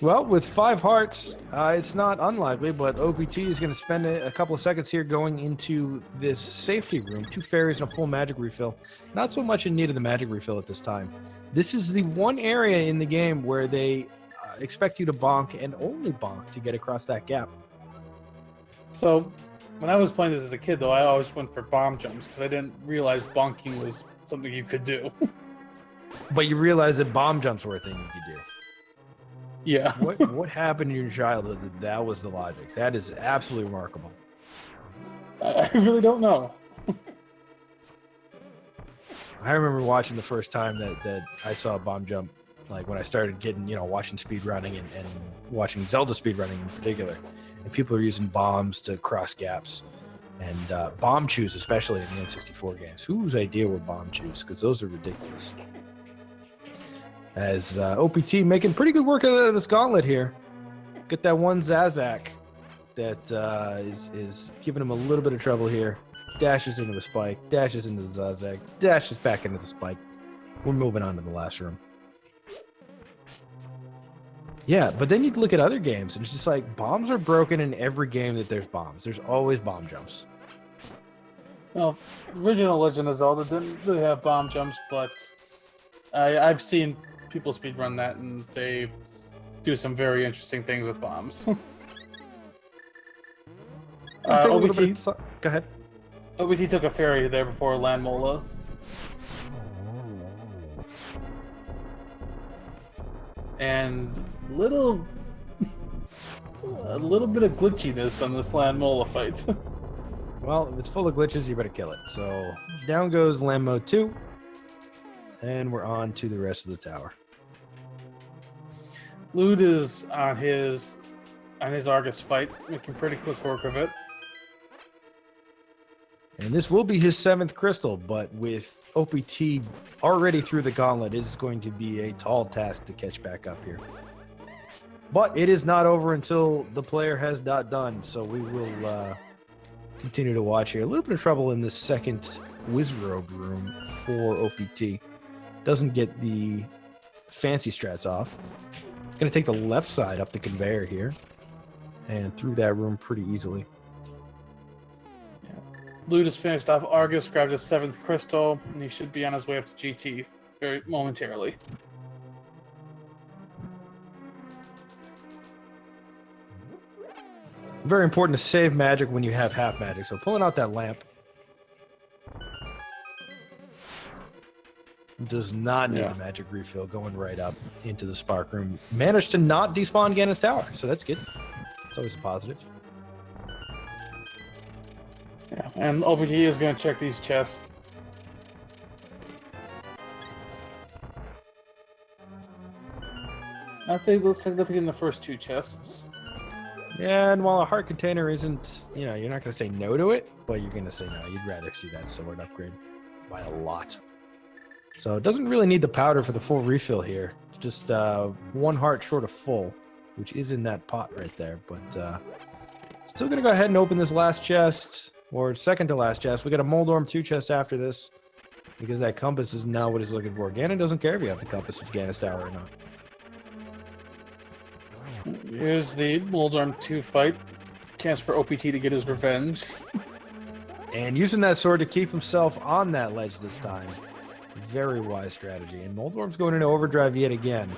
Well, with 5 hearts, it's not unlikely, but OPT is going to spend a couple of seconds here going into this safety room. 2 fairies and a full magic refill. Not so much in need of the magic refill at this time. This is the one area in the game where they expect you to bonk and only bonk to get across that gap. So, when I was playing this as a kid, though, I always went for bomb jumps because I didn't realize bonking was something you could do. But you realize that bomb jumps were a thing you could do. Yeah. What happened in your childhood that was the logic? That is absolutely remarkable. I really don't know. I remember watching the first time that I saw a bomb jump, like when I started getting, watching speedrunning and watching Zelda speedrunning in particular. And people are using bombs to cross gaps. And bomb chews, especially in the N64 games. Whose idea were bomb chews? Because those are ridiculous. As OPT making pretty good work out of this gauntlet here. Get that one Zazak that is giving him a little bit of trouble here. Dashes into a spike, dashes into the Zazak, dashes back into the spike. We're moving on to the last room. Yeah, but then you look at other games, and it's just like bombs are broken in every game that there's bombs. There's always bomb jumps. Well, original Legend of Zelda didn't really have bomb jumps, but I've seen people speedrun that, and they do some very interesting things with bombs. OBT, go ahead. OBT took a fairy there before Land Mola. And a little bit of glitchiness on this Land Mola fight. Well, if it's full of glitches, you better kill it. So down goes Land Mode 2. And we're on to the rest of the tower. Lewd is on his Argus fight, making pretty quick work of it. And this will be his 7th crystal, but with OPT already through the gauntlet, it is going to be a tall task to catch back up here. But it is not over until the player has not done, so we will continue to watch here. A little bit of trouble in this second Wizrobe room for OPT. Doesn't get the fancy strats off. Going to take the left side up the conveyor here and through that room pretty easily. Yeah. Lewd has finished off Argus, grabbed his 7th crystal, and he should be on his way up to GT very momentarily. Very important to save magic when you have half magic. So pulling out that lamp does not need the magic refill, going right up into the spark room. Managed to not despawn Ganon's tower, so that's good. It's always a positive. Yeah, and OPT is going to check these chests. Looks like nothing in the first 2 chests. Yeah, and while a heart container isn't, you're not going to say no to it, but you're going to say no. You'd rather see that sword upgrade by a lot. So it doesn't really need the powder for the full refill here. Just 1 heart short of full, which is in that pot right there. But still going to go ahead and open this last chest, or second to last chest. We got a Moldorm 2 chest after this, because that compass is now what he's looking for. Ganon doesn't care if you have the compass of Ganon's tower or not. Here's the Moldorm 2 fight. Chance for OPT to get his revenge. And using that sword to keep himself on that ledge this time. Very wise strategy. And Moldorm's going into overdrive yet again.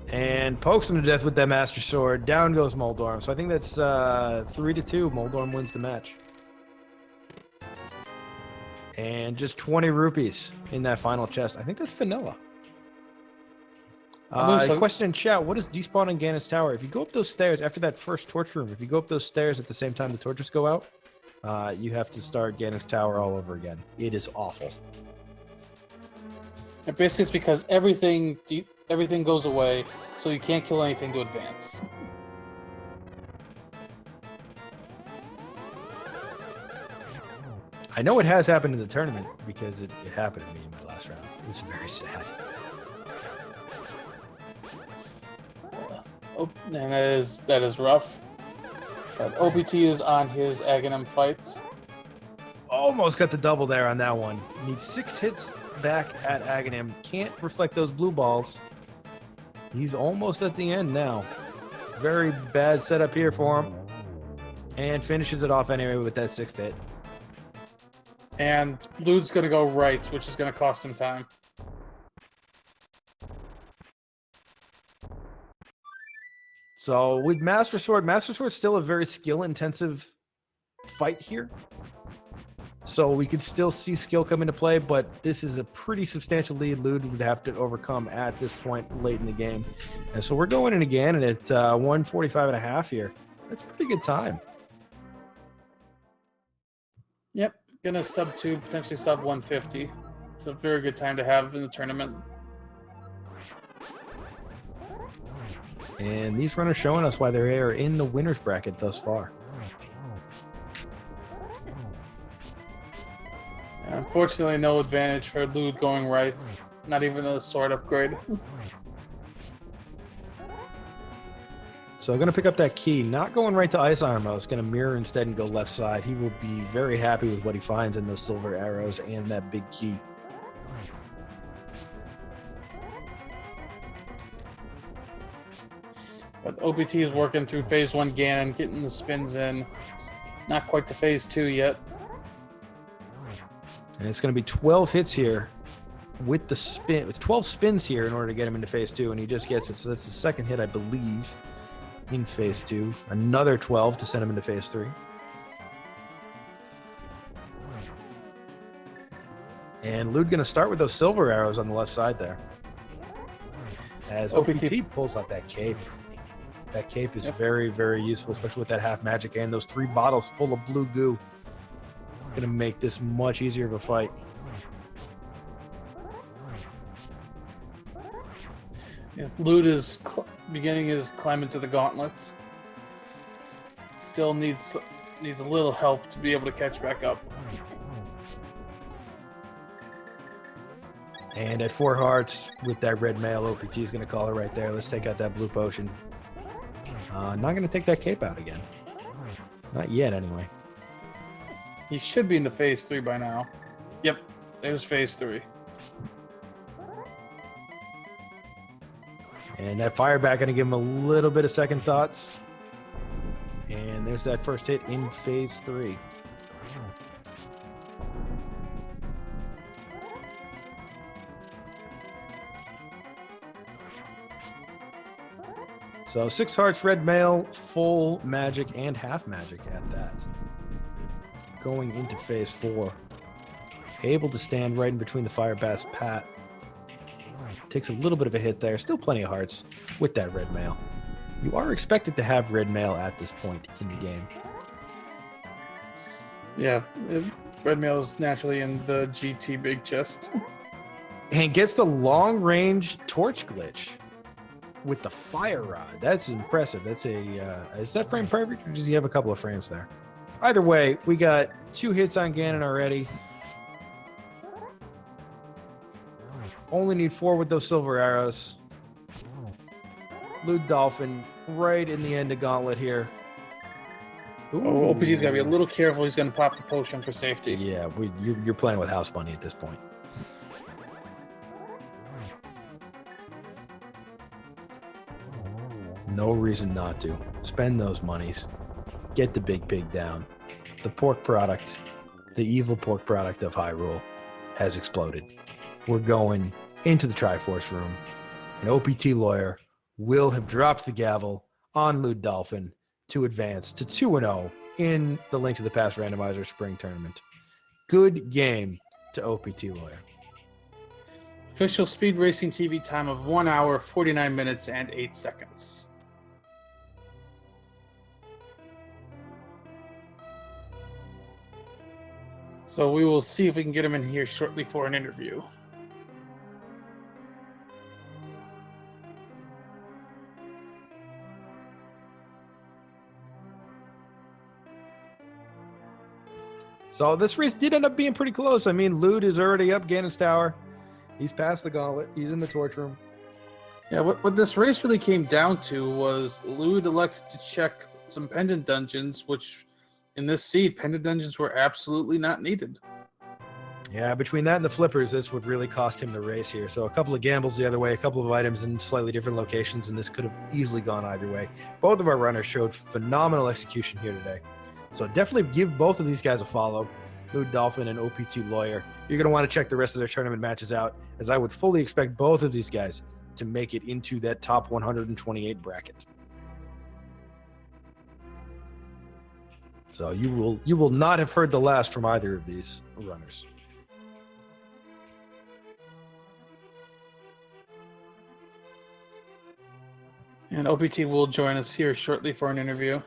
And pokes him to death with that Master Sword. Down goes Moldorm. So I think that's 3-2. Moldorm wins the match. And just 20 rupees in that final chest. I think that's vanilla. Question in chat, what is despawning Ganon's tower? If you go up those stairs after that first torch room, if you go up those stairs at the same time the torches go out, you have to start Ganon's tower all over again. It is awful. And basically, it's because everything goes away, so you can't kill anything to advance. I know it has happened in the tournament because it happened to me in my last round. It was very sad. Oh, and that is rough. But OPT is on his Aghanim fight. Almost got the double there on that one. Needs 6 hits back at Aghanim. Can't reflect those blue balls. He's almost at the end now. Very bad setup here for him. And finishes it off anyway with that 6th hit. And Lewd's going to go right, which is going to cost him time. So with Master Sword's still a very skill-intensive fight here. So we could still see skill come into play, but this is a pretty substantial lead Lewd would have to overcome at this point late in the game. And so we're going in again, and it's 145.5 here. That's a pretty good time. Yep, gonna sub 2, potentially sub 150. It's a very good time to have in the tournament. And these runners showing us why they are in the winner's bracket thus far. Unfortunately, no advantage for Lewd going right. Not even a sword upgrade. So I'm going to pick up that key. Not going right to Ice Armor. It's going to mirror instead and go left side. He will be very happy with what he finds in those silver arrows and that big key. But OPT is working through phase 1 Ganon, getting the spins in. Not quite to phase 2 yet. And it's going to be 12 hits here with the spin, with 12 spins here in order to get him into phase 2, and he just gets it. So that's the second hit, I believe, in phase 2. Another 12 to send him into phase 3. And Lewd going to start with those silver arrows on the left side there. As OPT pulls out that cape. That cape is very, very useful, especially with that half magic and those 3 bottles full of blue goo. Going to make this much easier of a fight. Yeah, Lewd is beginning his climb into the gauntlet. Still needs a little help to be able to catch back up. And at 4 hearts, with that red mail, OPT is going to call it right there. Let's take out that blue potion. Not going to take that cape out again. Not yet, anyway. He should be into phase 3 by now. Yep, there's phase 3. And that fireback going to give him a little bit of second thoughts. And there's that first hit in phase 3. So 6 hearts, red mail, full magic, and half magic at that. Going into phase 4. Able to stand right in between the fire bass Pat. Takes a little bit of a hit there. Still plenty of hearts with that red mail. You are expected to have red mail at this point in the game. Yeah, red mail is naturally in the GT big chest. And gets the long range torch glitch with the fire rod. That's impressive. That's a is that frame perfect, or does he have a couple of frames there? Either way, we got 2 hits on Ganon already. Only need 4 with those silver arrows. LewdDolphin right in the end of Gauntlet here. Oh, OPG's got to be a little careful. He's going to pop the potion for safety. Yeah, you're playing with house money at this point. No reason not to. Spend those monies. Get the big pig down. The pork product, the evil pork product of Hyrule, has exploded. We're going into the Triforce room. An OPTLawyer will have dropped the gavel on LewdDolphin to advance to 2-0 in the Link to the Past Randomizer Spring Tournament. Good game to OPTLawyer. Official Speed Racing TV time of 1 hour, 49 minutes, and 8 seconds. So we will see if we can get him in here shortly for an interview. So this race did end up being pretty close. I mean, Lewd is already up Ganon's tower. He's past the gauntlet. He's in the torch room. Yeah, what this race really came down to was Lewd elected to check some pendant dungeons, which in this seed, pendant dungeons were absolutely not needed. Yeah, between that and the flippers, this would really cost him the race here. So a couple of gambles the other way, a couple of items in slightly different locations, and this could have easily gone either way. Both of our runners showed phenomenal execution here today. So definitely give both of these guys a follow, LewdDolphin and OPTLawyer. You're going to want to check the rest of their tournament matches out, as I would fully expect both of these guys to make it into that top 128 bracket. So you will not have heard the last from either of these runners. And OPT will join us here shortly for an interview.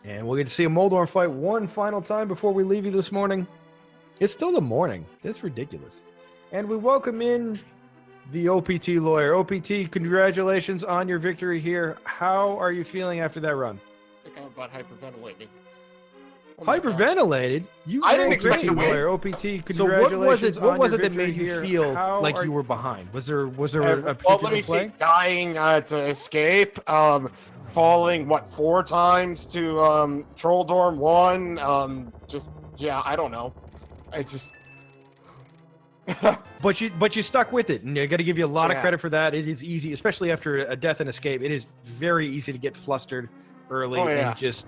And we'll get to see a Moldorm fight one final time before we leave you this morning. It's still the morning. That's ridiculous. And we welcome in the OPTLawyer. OPT, congratulations on your victory here. How are you feeling after that run? I think I'm about hyperventilating. Oh Hyperventilated? I didn't expect to win. Lawyer, OPT, congratulations. What was it that made you feel like you were behind? Was there a well, particular let me play? see. Dying to escape. Falling 4 times to Troll Dorm 1. Yeah, I don't know. I just. But you stuck with it, and I got to give you a lot of Yeah. credit for that. It is easy, especially after a death and escape. It is very easy to get flustered early and just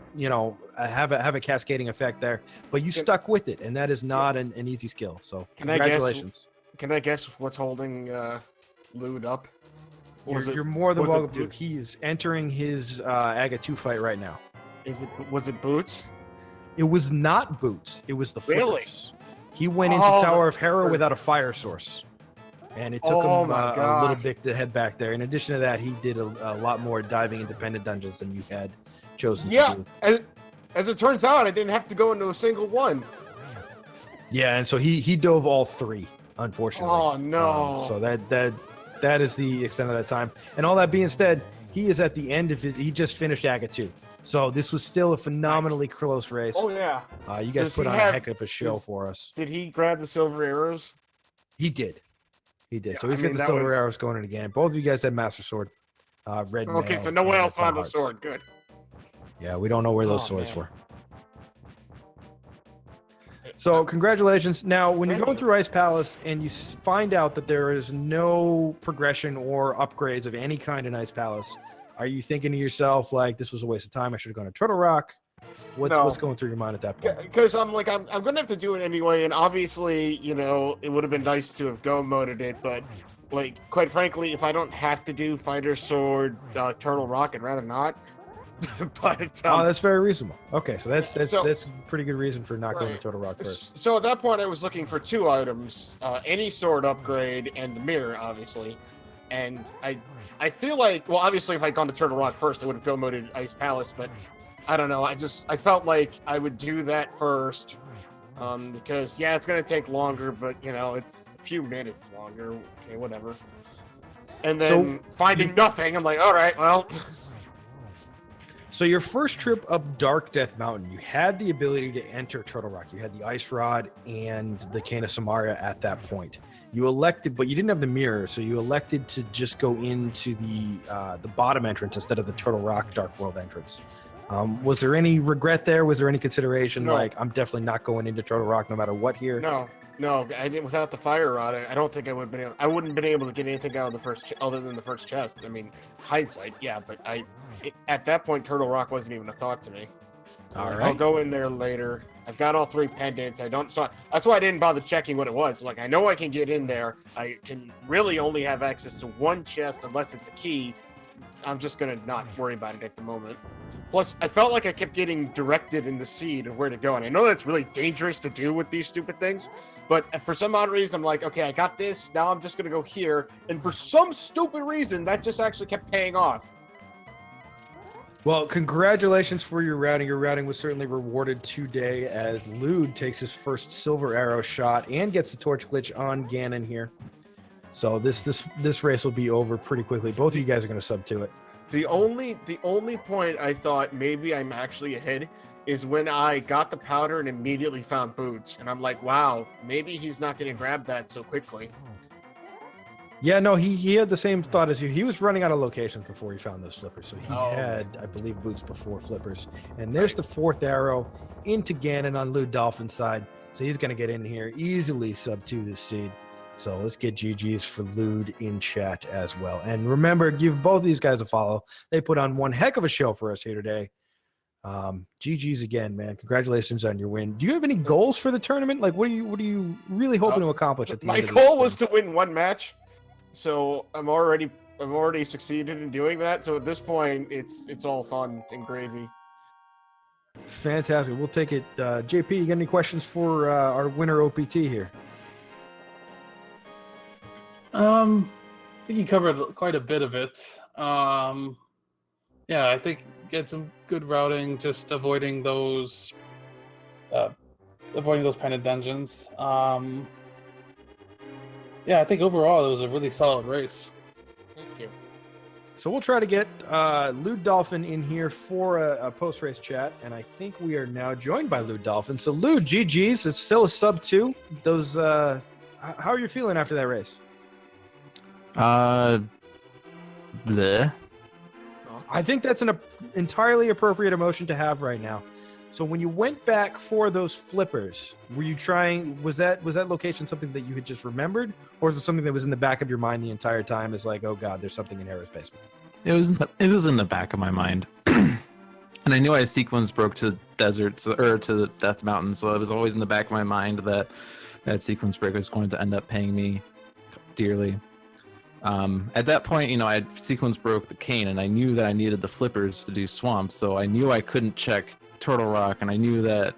have a cascading effect there. But you stuck with it, and that is not an easy skill. So congratulations. Can I guess what's holding Lewd up? You're more than was it welcome to. Boots? He is entering his Aga 2 fight right now. Was it Boots? It was not Boots. It was the Really? flippers. He went into Oh, Tower the of Hera flippers. without a fire source. And it took Oh him my a little gosh. bit to head back there. In addition to that, he did a lot more diving independent dungeons than you had chosen Yeah. to do. As it turns out, I didn't have to go into a single one. Yeah, and so he dove all 3, unfortunately. Oh no. So that is the extent of that time. And all that being said, he is at the end of it. He just finished Aga 2. So this was still a phenomenally close race. Oh yeah. You guys Does put he on a have- heck of a show for us. Did he grab the silver arrows? He did. He did. Yeah, So he's I got mean, the that silver was- arrows going in again. Both of you guys had Master Sword. Red Okay, Mail, so no one and else found the Hearts. sword. Good. Yeah, we don't know where those Oh, swords man. were. So congratulations. Now, when you're Thank going you. through Ice Palace and you find out that there is no progression or upgrades of any kind in Ice Palace, are you thinking to yourself like, this was a waste of time? I should have gone to Turtle Rock. No. What's going through your mind at that point? Because I'm gonna have to do it anyway, and obviously, it would have been nice to have go moded it, but quite frankly, if I don't have to do Fighter Sword, Turtle Rock, I'd rather not. But Oh, that's very reasonable. Okay, so that's so- a pretty good reason for not going to Right. Turtle Rock first. So at that point, I was looking for 2 items: any sword upgrade and the mirror, obviously. And I feel like, well, obviously, if I'd gone to Turtle Rock first, I would have go moded Ice Palace, but I don't know. I felt like I would do that first. Because yeah, it's gonna take longer, but it's a few minutes longer. Okay, whatever. And then finding nothing, I'm like, all right, well. So your first trip up Dark Death Mountain, you had the ability to enter Turtle Rock. You had the Ice Rod and the Cane of Samaria at that point. You elected, but you didn't have the mirror, so you elected to just go into the bottom entrance instead of the Turtle Rock Dark World entrance. Was there any regret there? Was there any consideration No. like, I'm definitely not going into Turtle Rock no matter what here? No, I didn't. Without the fire rod, I don't think I would have been able. I wouldn't been able to get anything out of the first, other than the first chest. I mean, hindsight, yeah, but at that point, Turtle Rock wasn't even a thought to me. All I'll right. go in there later. I've got all 3 pendants. So that's why I didn't bother checking what it was. Like, I know I can get in there. I can really only have access to 1 chest unless it's a key. I'm just gonna not worry about it at the moment. Plus, I felt like I kept getting directed in the seed of where to go, and I know that's really dangerous to do with these stupid things, but for some odd reason, I'm like, okay, I got this, now I'm just gonna go here, and for some stupid reason, that just actually kept paying off. Well, congratulations for your routing. Your routing was certainly rewarded today as Lewd takes his first silver arrow shot and gets the torch glitch on Ganon here. So this race will be over pretty quickly. Both of you guys are going to sub to it. The only point I thought maybe I'm actually ahead is when I got the powder and immediately found boots, and I'm like, wow, maybe he's not going to grab that so quickly. Yeah, no, he had the same thought as you. He was running out of locations before he found those flippers, so he Oh, had, I believe, boots before flippers. And there's the fourth arrow into Ganon on LewdDolphin's side, so he's going to get in here easily sub 2 this seed. So let's get GG's for Lewd in chat as well. And remember, give both these guys a follow. They put on one heck of a show for us here today. GG's again, man. Congratulations on your win. Do you have any goals for the tournament? Like, what are you really hoping to accomplish at the My end of goal this was to win one match, so I'm already succeeded in doing that. So at this point, it's all fun and gravy. Fantastic. We'll take it. JP, you got any questions for our winner OPT here? I think you covered quite a bit of it. Yeah, I think get some good routing, just avoiding those pendant dungeons. Yeah, I think overall it was a really solid race. Thank you. So we'll try to get LewdDolphin in here for a post-race chat, and I think we are now joined by LewdDolphin. So Lewd, GG's. It's still a sub 2. Those, how are you feeling after that race? Bleh. I think that's an entirely appropriate emotion to have right now. So when you went back for those flippers, were you trying? Was that location something that you had just remembered, or was it something that was in the back of your mind the entire time? As like, oh god, there's something in Hera's basement. It was in the back of my mind, and I knew I sequence broke to deserts or to the Death Mountain, so it was always in the back of my mind that sequence break was going to end up paying me dearly. At that point, I had sequence broke the cane, and I knew that I needed the flippers to do swamp, so I knew I couldn't check Turtle Rock, and I knew that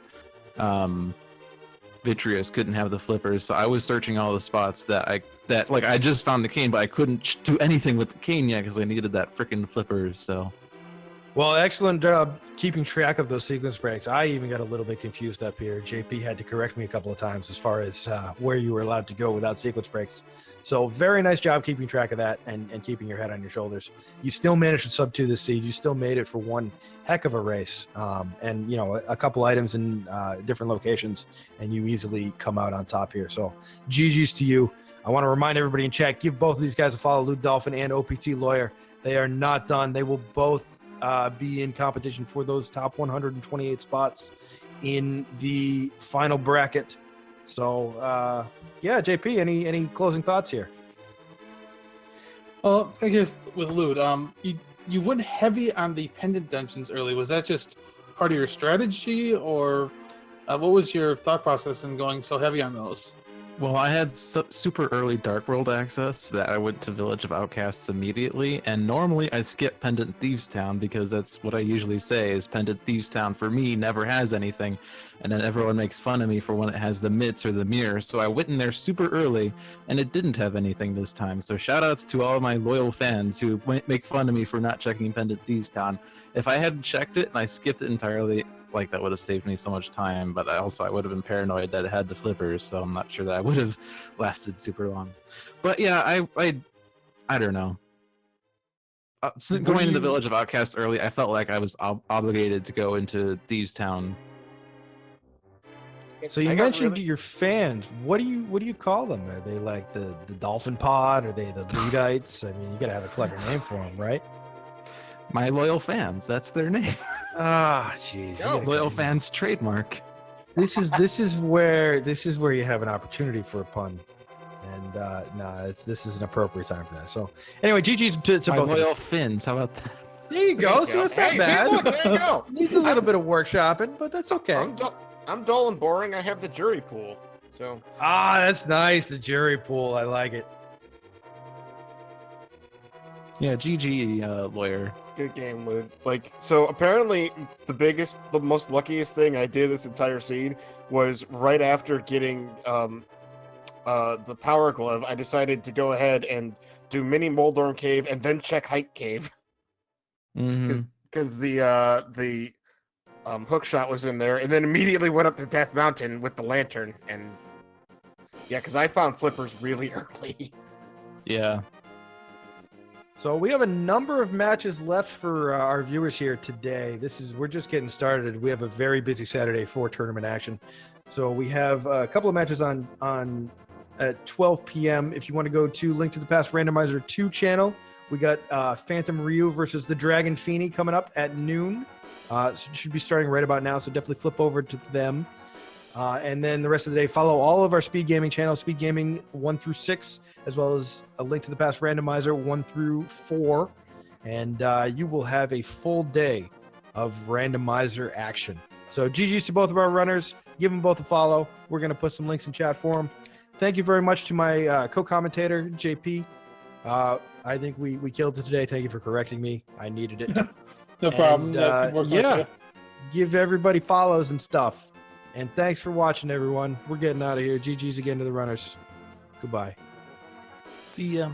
Vitreous couldn't have the flippers, so I was searching all the spots that I just found the cane, but I couldn't do anything with the cane yet because I needed that freaking flippers. So, well, excellent job keeping track of those sequence breaks. I even got a little bit confused up here. JP had to correct me a couple of times as far as where you were allowed to go without sequence breaks. So very nice job keeping track of that and keeping your head on your shoulders. You still managed to sub 2 this seed. You still made it for one heck of a race. And, a couple items in different locations, and you easily come out on top here. So GG's to you. I want to remind everybody in chat, give both of these guys a follow, LewdDolphin and OPTLawyer. They are not done. They will both be in competition for those top 128 spots in the final bracket. So, yeah, JP, any closing thoughts here? Well, I guess with Lewd, you went heavy on the pendant dungeons early. Was that just part of your strategy, or what was your thought process in going so heavy on those? well, I had super early Dark World access that I went to Village of Outcasts immediately, and normally I skip Pendant Thieves Town because that's what I usually say is Pendant Thieves Town for me never has anything, and then everyone makes fun of me for when it has the mitts or the mirror, so I went in there super early, and it didn't have anything this time, so shoutouts to all of my loyal fans who make fun of me for not checking Pendant Thieves Town. If I hadn't checked it and I skipped it entirely, like that would have saved me so much time, but I would have been paranoid that it had the flippers, so I'm not sure that I would have lasted super long. But yeah, I don't know. Going into the Village of Outcasts early, I felt like I was obligated to go into Thieves Town. So you mentioned your fans. What do you call them? Are they like the Dolphin Pod? Are they the Ludites? I mean, you gotta have a clever name for them, right? My loyal fans, that's their name. Ah, jeez. Loyal fans trademark. This is where you have an opportunity for a pun, and this is an appropriate time for that. So anyway, GG's to My both. loyal Finns. How about that? There you go. So that's not bad. See, look, there you go. Needs a little bit of workshopping, but that's okay. I'm dull and boring. I have the jury pool, so. Ah, that's nice. The jury pool. I like it. Yeah, GG lawyer. Good game, Lewd. Like, so apparently the most luckiest thing I did this entire seed was right after getting the power glove, I decided to go ahead and do mini Moldorm Cave and then check Hike Cave. Because the hook shot was in there, and then immediately went up to Death Mountain with the lantern, and yeah, because I found flippers really early. Yeah. So we have a number of matches left for our viewers here today. We're just getting started. We have a very busy Saturday for tournament action. So we have a couple of matches on at 12 p.m. If you want to go to Link to the Past Randomizer 2 channel, we got Phantom Ryu versus the Dragon Feeny coming up at noon. So it should be starting right about now, so definitely flip over to them. And then the rest of the day, follow all of our Speed Gaming channels, Speed Gaming 1 through 6, as well as a Link to the Past Randomizer 1 through 4. And you will have a full day of randomizer action. So GG's to both of our runners. Give them both a follow. We're going to put some links in chat for them. Thank you very much to my co-commentator, JP. I think we killed it today. Thank you for correcting me. I needed it. No problem. Yeah, give everybody follows and stuff. And thanks for watching, everyone. We're getting out of here. GG's again to the runners. Goodbye. See ya.